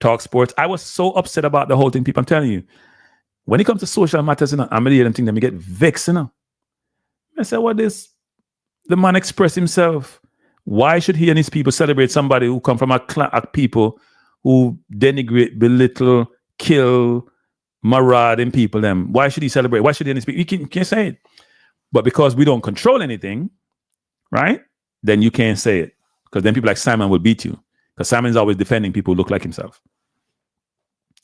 Talk Sports. I was so upset about the whole thing. People, I'm telling you, when it comes to social matters, I'm gonna hear them think that me get vexed, I said, what is the man express himself? Why should he and his people celebrate somebody who come from a people who denigrate, belittle, kill, maraud in people? Them? Why should he celebrate? Why should he and his people? You can't say it. But because we don't control anything, right? Then you can't say it. Because then people like Simon will beat you. Because Simon's always defending people who look like himself.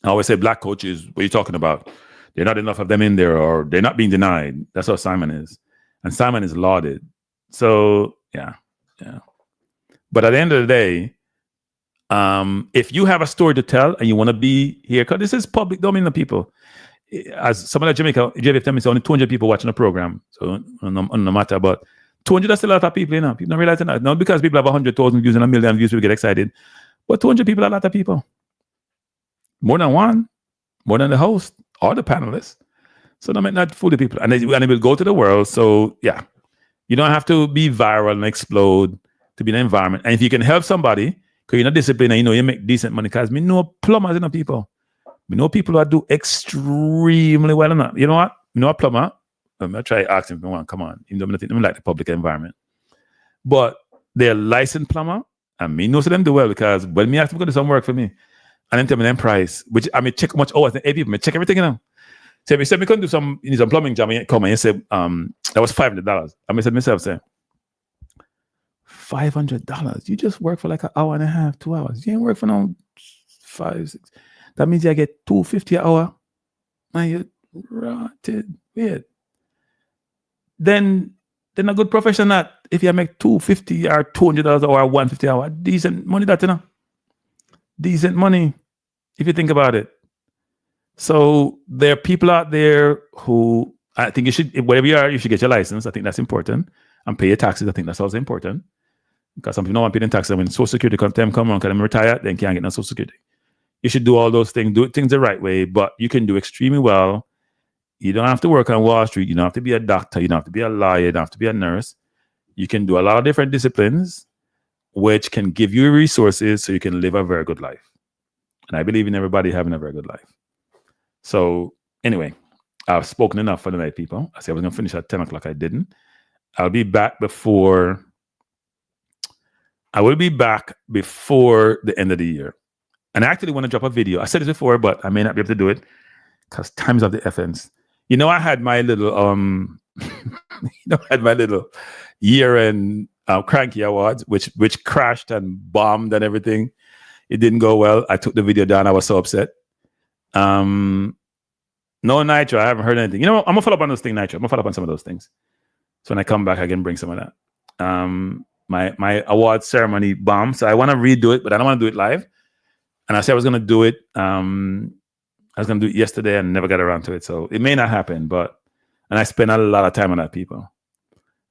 I always say black coaches, what are you talking about? There are not enough of them in there, or they're not being denied. That's how Simon is. And Simon is lauded. So, yeah. But at the end of the day, if you have a story to tell and you want to be here, because this is public domain of people. As someone like Jamaica, JVF tell me it's only 200 people watching the program. So, no matter, but 200, that's a lot of people, People don't realize that. Not because people have 100,000 views and 1 million views, we get excited. But 200 people are a lot of people. More than one. More than the host or the panelists. So don't make that fool the people. And it will go to the world. So, yeah. You don't have to be viral and explode to be in an environment. And if you can help somebody, because you're not disciplined and you make decent money, because me know plumbers, people. We know people who do extremely well enough. You know what? You know a plumber? I'm going to try asking if you want, come on. Even though I don't like the public environment. But they're licensed plumber, and me know them do well, because when me ask them to do some work for me, and then tell me them price, which I may check how much hours, and people may check everything, So if you said me couldn't do some plumbing job, and come and you say that was $500. I may say myself, say, $500. You just work for like an hour and a half, 2 hours. You ain't work for no 5, 6. That means you get $250 an hour. Man, you rotted. Weird. Then a good profession that if you make $250 or $200 or $150 hour, decent money that, you know. Decent money, if you think about it. So there are people out there who I think you should, wherever you are, you should get your license. I think that's important. And pay your taxes. I think that's also important. Because some people don't want to pay taxes. When Social Security come around, can them retire, then can't get no Social Security. You should do all those things, do things the right way, but you can do extremely well. You don't have to work on Wall Street. You don't have to be a doctor. You don't have to be a lawyer. You don't have to be a nurse. You can do a lot of different disciplines, which can give you resources so you can live a very good life. And I believe in everybody having a very good life. So anyway, I've spoken enough for the night, people. I said I was going to finish at 10 o'clock. I didn't. I will be back before the end of the year. And I actually want to drop a video. I said this before, but I may not be able to do it because time's of the essence. You know, I had my little year-end Cranky Awards, which crashed and bombed and everything. It didn't go well. I took the video down. I was so upset. No Nitro. I haven't heard anything. You know, I'm gonna follow up on those things, Nitro. I'm gonna follow up on some of those things. So when I come back, I can bring some of that. My award ceremony bombed, so I want to redo it, but I don't want to do it live. And I said I was gonna do it. I was gonna do it yesterday and never got around to it. So it may not happen, and I spent a lot of time on that, people.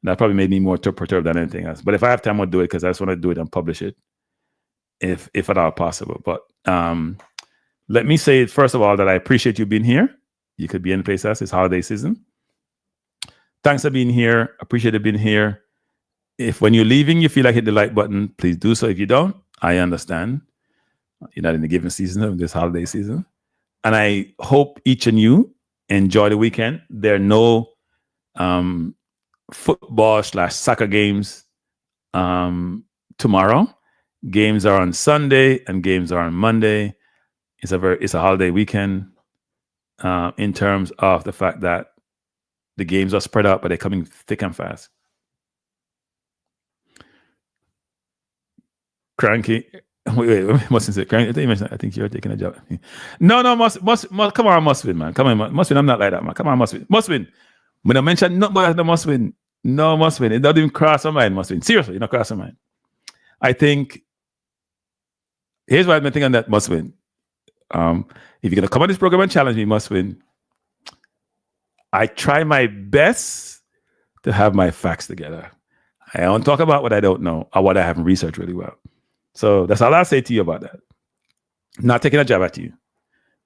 That probably made me more perturbed than anything else. But if I have time, I'll do it because I just want to do it and publish it, if at all possible. But let me say, first of all, that I appreciate you being here. You could be any place else. It's holiday season. Thanks for being here. Appreciate you being here. If when you're leaving, you feel like hit the like button, please do so. If you don't, I understand. You're not in the giving season of this holiday season. And I hope each of you enjoy the weekend. There are no football/soccer games tomorrow. Games are on Sunday and games are on Monday. It's a holiday weekend in terms of the fact that the games are spread out, but they're coming thick and fast. Cranky. Wait, mustn't say cranky. I think you're taking a job. No, must come on, must win, man. Come on, must win. I'm not like that, man. Come on, must win. When I mention not about the must win, no must win. It doesn't even cross my mind, must win. Seriously, you know, cross my mind. I think here's what I've been thinking on that must win. If you're gonna come on this program and challenge me, must win. I try my best to have my facts together. I don't talk about what I don't know or what I haven't researched really well. So that's all I'll say to you about that. Not taking a jab at you,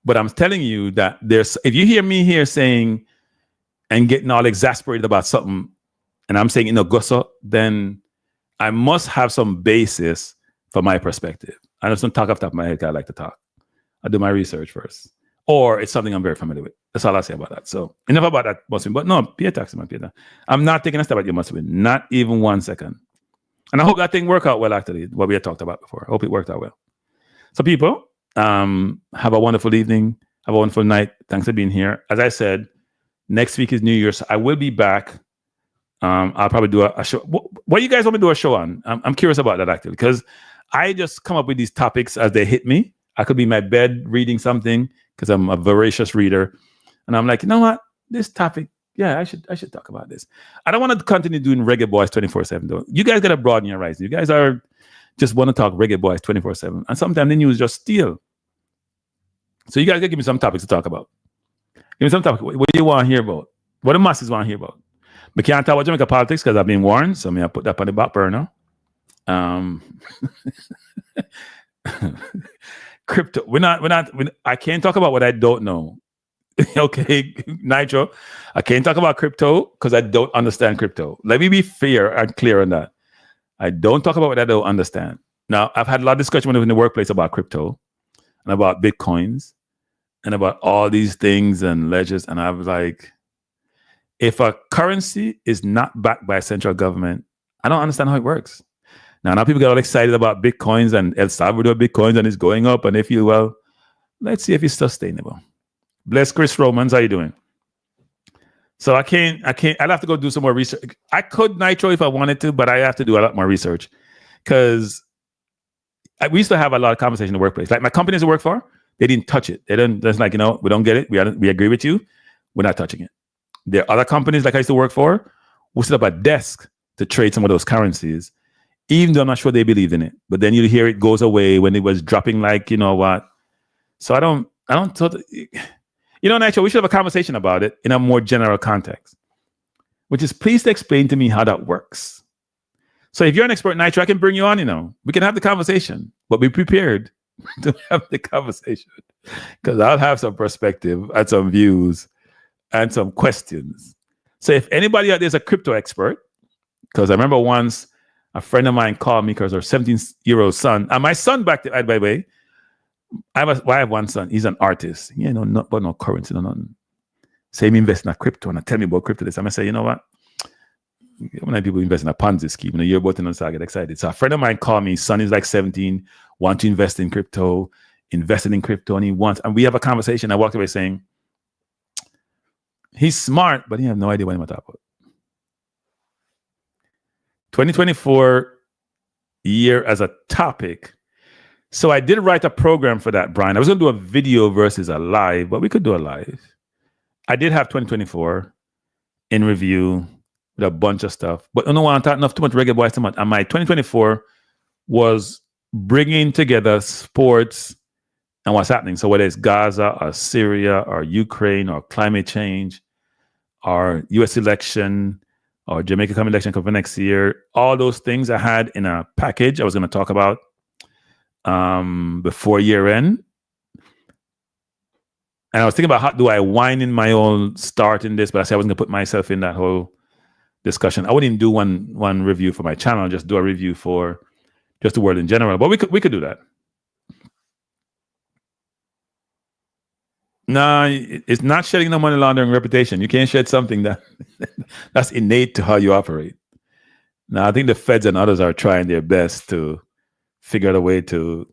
but I'm telling you that if you hear me here saying and getting all exasperated about something, and I'm saying gusso, then I must have some basis for my perspective. I just don't talk off the top of my head. I like to talk. I do my research first, or it's something I'm very familiar with. That's all I say about that. So enough about that must win. But no, pay tax, man, Peter. I'm not taking a step at you must win. Not even 1 second. And I hope that thing worked out well, actually, what we had talked about before. I hope it worked out well. So people, have a wonderful evening. Have a wonderful night. Thanks for being here. As I said, next week is New Year's. So I will be back. I'll probably do a show. What do you guys want me to do a show on? I'm curious about that, actually, because I just come up with these topics as they hit me. I could be in my bed reading something because I'm a voracious reader. And I'm like, you know what? This topic, yeah, I should talk about this. I don't want to continue doing Reggae Boys 24/7 though. You guys got to broaden your horizon. You guys are just want to talk Reggae Boys 24/7. And sometimes the news just steal. So you guys got to give me some topics to talk about. Give me some topics. What do you want to hear about? What the masses want to hear about? We can't talk about Jamaica politics because I've been warned. So I put that on the back burner. Crypto. I can't talk about what I don't know. Okay, Nitro. I can't talk about crypto because I don't understand crypto. Let me be fair and clear on that. I don't talk about what I don't understand. Now, I've had a lot of discussion in the workplace about crypto and about Bitcoins and about all these things and ledgers. And I was like, if a currency is not backed by a central government, I don't understand how it works. Now people get all excited about Bitcoins and El Salvador Bitcoins and it's going up. And they feel, well, let's see if it's sustainable. Bless Chris Romans. How you doing? So I can't, I'll have to go do some more research. I could Nitro if I wanted to, but I have to do a lot more research because we used to have a lot of conversation in the workplace. Like my companies I work for, They didn't touch it. They didn't. That's like, we don't get it. We agree with you. We're not touching it. There are other companies like I used to work for who set up a desk to trade some of those currencies, even though I'm not sure they believed in it. But then you hear it goes away when it was dropping like, what. So I don't Nitro, we should have a conversation about it in a more general context, which is please explain to me how that works. So if you're an expert, Nitro, I can bring you on, we can have the conversation, but be prepared to have the conversation because I'll have some perspective and some views and some questions. So if anybody out there is a crypto expert, because I remember once a friend of mine called me because her 17-year-old son, and my son back then, by the way, I have one son. He's an artist. Not about no currency, no nothing. Say him invest in a crypto and tell me about crypto this. I'm gonna say, you know what? When people invest in a Ponzi scheme, you're about to know, so I get excited. So a friend of mine called me. His son is like 17, want to invest in crypto, invested in crypto, and we have a conversation. I walked away saying, he's smart, but he has no idea what I'm talking about. 2024 year as a topic. So I did write a program for that, Brian. I was going to do a video versus a live, but we could do a live. I did have 2024 in review with a bunch of stuff, but I don't want to talk enough too much reggae boys too much. And my 2024 was bringing together sports and what's happening. So whether it's Gaza or Syria or Ukraine or climate change or U.S. election or Jamaica coming election for next year, all those things I had in a package I was going to talk about before year end. And I was thinking about how do I wind in my own start in this, but I said I wasn't going to put myself in that whole discussion. I wouldn't even do one review for my channel, just do a review for just the world in general. But we could do that. No, it's not shedding no money laundering reputation. You can't shed something that's innate to how you operate. Now, I think the feds and others are trying their best to figure out a way to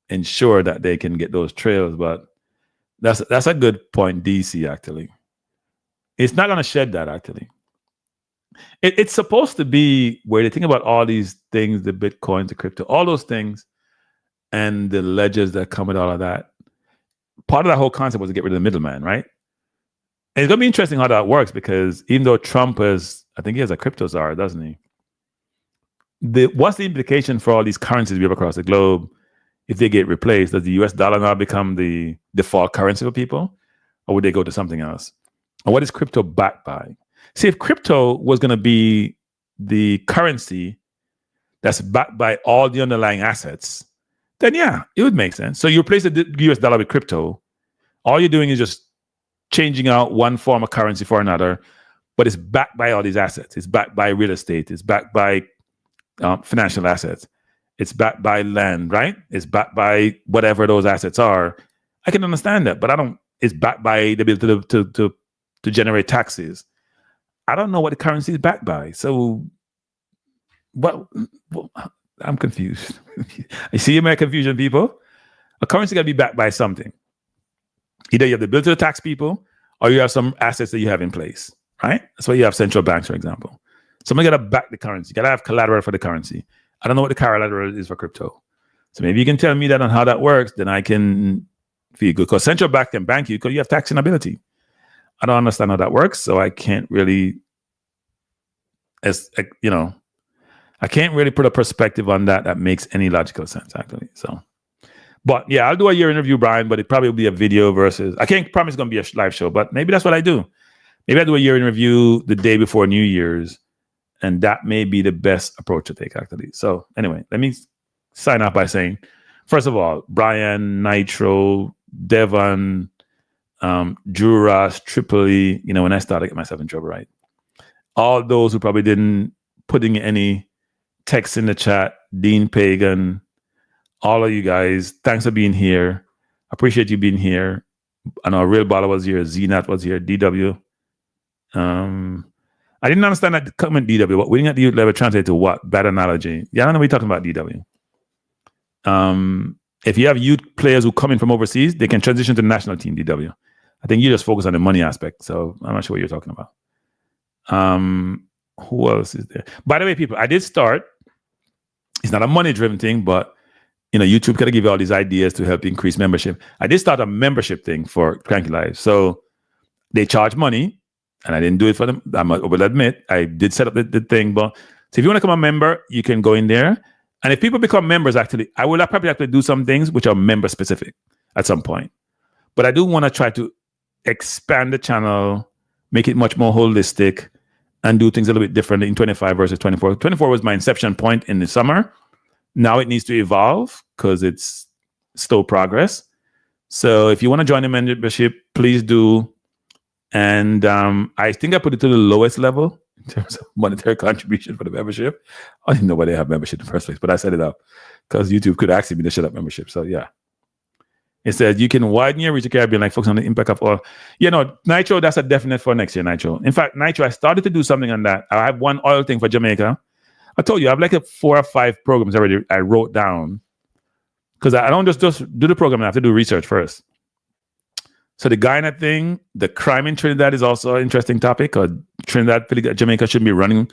ensure that they can get those trails. But that's a good point, DC, actually. It's not going to shed that, actually. It's supposed to be where they think about all these things, the Bitcoin, the crypto, all those things, and the ledgers that come with all of that. Part of that whole concept was to get rid of the middleman, right? And it's going to be interesting how that works because even though Trump is, I think he has a crypto czar, doesn't he? What's the implication for all these currencies we have across the globe if they get replaced? Does the US dollar now become the default currency for people? Or would they go to something else? And what is crypto backed by? See, if crypto was going to be the currency that's backed by all the underlying assets, then yeah, it would make sense. So you replace the US dollar with crypto. All you're doing is just changing out one form of currency for another, but it's backed by all these assets. It's backed by real estate. It's backed by financial assets. It's backed by land, right? It's backed by whatever those assets are. I can understand that, but I don't. It's backed by the ability to generate taxes. I don't know what the currency is backed by. So, well I'm confused. I see my confusion, people. A currency got to be backed by something. Either you have the ability to tax people, or you have some assets that you have in place, right? That's why you have central banks, for example. Somebody got to back the currency. You got to have collateral for the currency. I don't know what the collateral is for crypto. So maybe you can tell me that on how that works, then I can feel good. Because central bank can bank you because you have taxing ability. I don't understand how that works, so I can't really, I can't really put a perspective on that makes any logical sense, actually. So, but yeah, I'll do a year interview, Brian, but it probably will be a video versus, I can't promise it's going to be a live show, but maybe that's what I do. Maybe I do a year interview the day before New Year's, and that may be the best approach to take, actually. So anyway, let me sign off by saying, first of all, Brian, Nitro, Devon, Drew Ross, Tripoli, when I started, I get myself in trouble, right? All those who probably didn't putting any text in the chat, Dean Pagan, all of you guys, thanks for being here. Appreciate you being here. I know Real Baller was here, Zenat was here, DW. I didn't understand that comment DW. What we didn't have to level translate to what? Bad analogy. Yeah, I don't know what you're talking about, DW. If you have youth players who come in from overseas, they can transition to the national team, DW. I think you just focus on the money aspect. So I'm not sure what you're talking about. Who else is there? By the way, people, I did start. It's not a money-driven thing, but YouTube kind of give you all these ideas to help increase membership. I did start a membership thing for Cranky Live. So they charge money, and I didn't do it for them. I will admit, I did set up the thing. But so if you want to become a member, you can go in there. And if people become members, actually, I will probably have to do some things which are member specific at some point. But I do want to try to expand the channel, make it much more holistic, and do things a little bit different in 25 versus 24. 24 was my inception point in the summer. Now it needs to evolve because it's slow progress. So if you want to join the membership, please do. And I think I put it to the lowest level in terms of monetary contribution for the membership. I didn't know why they have membership in the first place, but I set it up because YouTube could actually be the shut up membership. So yeah. It says you can widen your reach to Caribbean, like focus on the impact of oil. Nitro, that's a definite for next year, Nitro. In fact, Nitro, I started to do something on that. I have one oil thing for Jamaica. I told you, I have like 4 or 5 programs already I wrote down. Because I don't just do the program, I have to do research first. So the Guyana thing, the crime in Trinidad is also an interesting topic. Because Jamaica shouldn't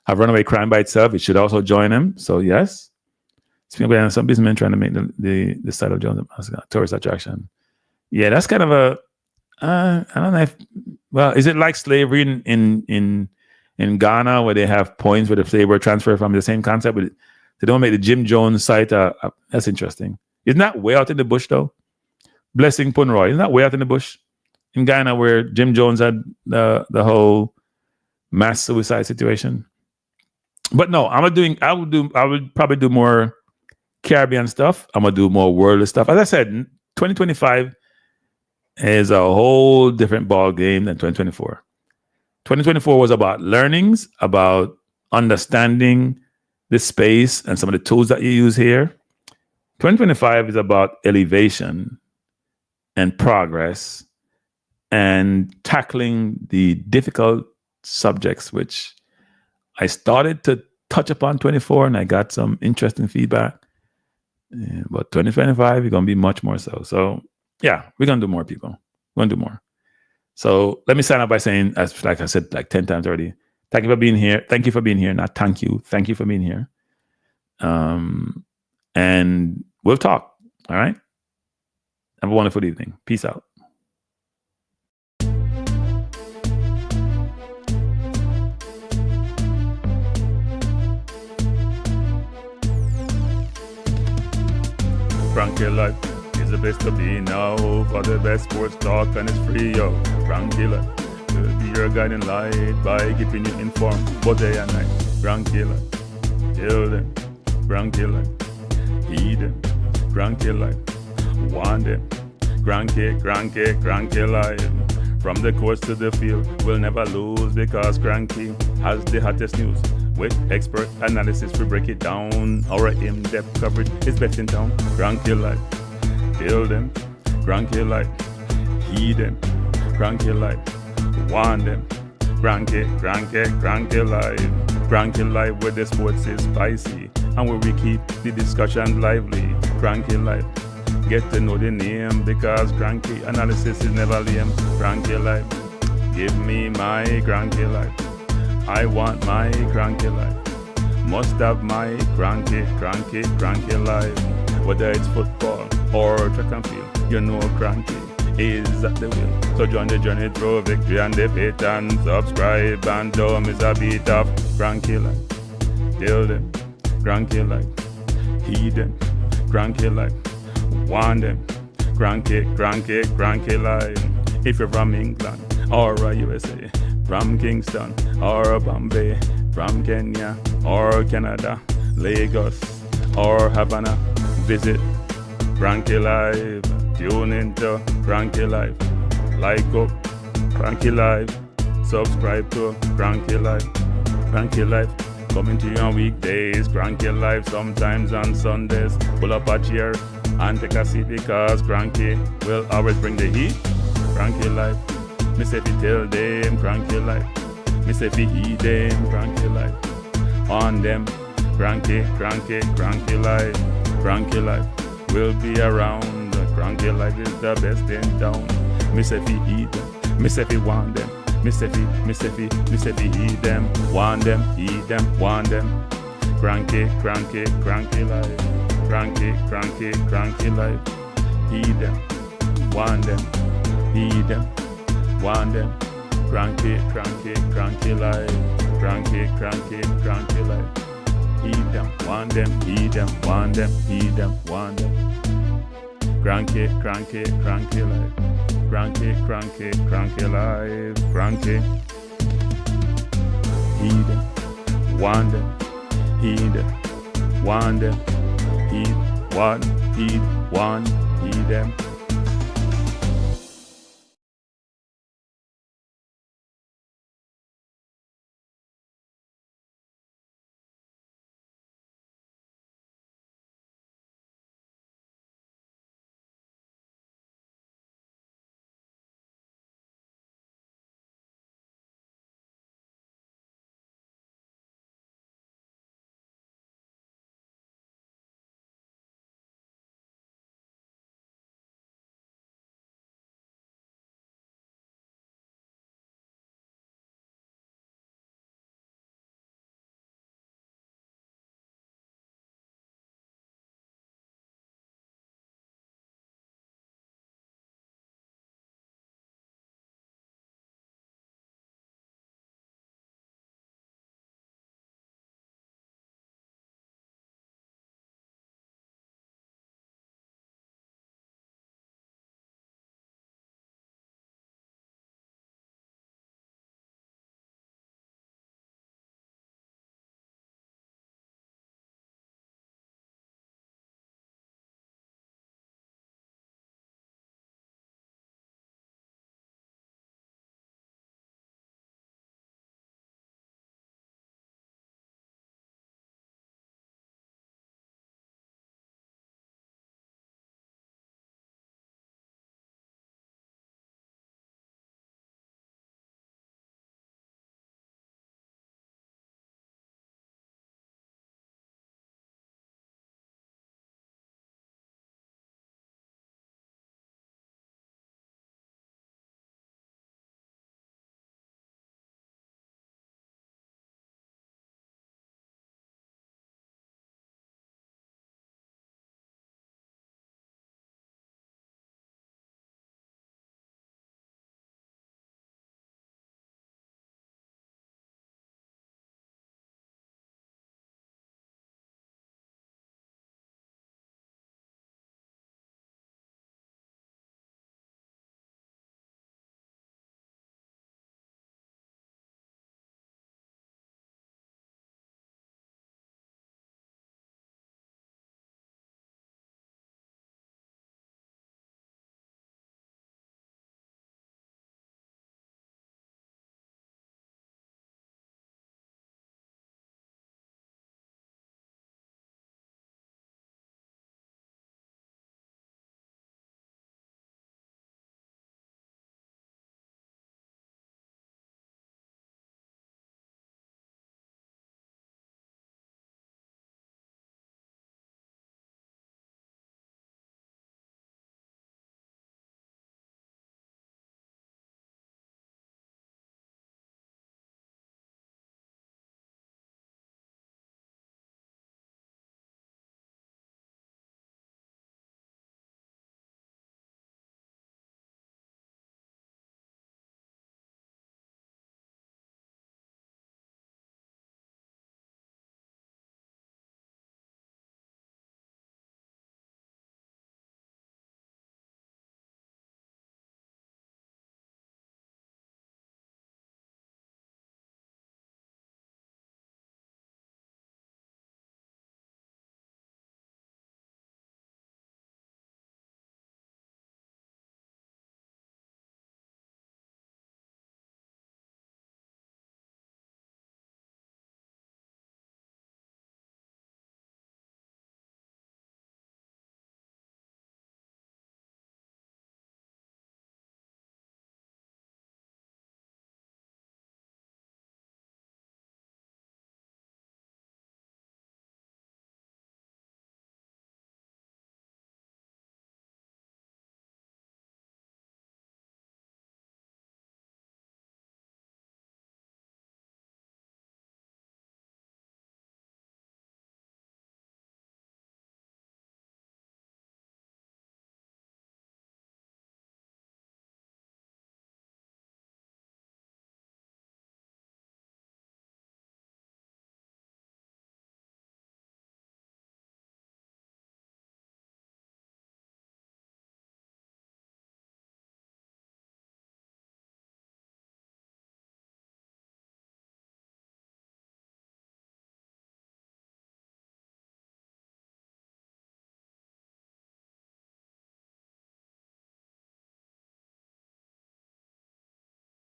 have runaway crime by itself. It should also join them. So yes. Speaking of some businessmen trying to make the site of Jones a tourist attraction. Yeah, that's kind of I don't know is it like slavery in Ghana where they have points where the slave were transferred from the same concept, but they don't make the Jim Jones site. That's interesting. Isn't that way out in the bush though? Blessing Punroy, isn't that way out in the bush in Ghana where Jim Jones had the whole mass suicide situation? But no, I would probably do more Caribbean stuff. I'm gonna do more worldly stuff. As I said, 2025 is a whole different ball game than 2024. 2024 was about learnings, about understanding the space and some of the tools that you use here. 2025 is about elevation and progress and tackling the difficult subjects, which I started to touch upon 24 and I got some interesting feedback. Yeah, but 2025 is going to be much more so. So yeah, we're going to do more, people. We're going to do more. So let me sign up by saying, as like I said, like 10 times already, thank you for being here. Thank you for being here. Not thank you. Thank you for being here. And we'll talk. All right. Have a wonderful evening. Peace out. Cranky Life is the best to be now. For the best sports talk and it's free, yo. Cranky Life will be your guiding light by keeping you informed both day and night. Cranky Life, tell them. Cranky Life, heed them. Cranky Life, want them. Cranky Life. From the coast to the field, we'll never lose because Cranky has the hottest news. With expert analysis, we break it down. Our in-depth coverage is best in town. Cranky Life, tell them. Cranky Life, heed them. Cranky Life, want them. Cranky Life. Cranky Life, where the sports is spicy and where we keep the discussion lively. Cranky Life, get to know the name because Cranky analysis is never lame. Cranky Life, give me my Cranky Life. I want my Cranky Life. Must have my cranky life. Whether it's football or track and field, you know Cranky is at the wheel. So join the journey through victory and defeat and subscribe and don't miss a beat of Cranky Life. Tell them, Cranky Life. Heed them, Cranky Life. Want them, Cranky Life. If you're from England or USA, from Kingston or Bombay, from Kenya or Canada, Lagos or Havana, visit Cranky Life. Tune into Cranky Life. Like up Cranky Life. Subscribe to Cranky Life. Cranky Life coming to you on weekdays. Cranky Life sometimes on Sundays. Pull up a chair and take a seat because Cranky will always bring the heat. Cranky Life. Me say fi tell them Cranky Life. Me say fi heed them Cranky Life. On them Cranky Life. Cranky Life will be around. Cranky Life is the best in town. Me say fi heed them. Me say fi want them. Me say fi heed them. Want them, heed them, want them. Cranky Life. cranky life. Heed them, want them, heed them, want them. Cranky life. Cranky life. Heed them, want them, heed them, want them, heed them, want them. Cranky life. Cranky life. Cranky. Heed them, want them, heed them, want them, heed, want, heed them.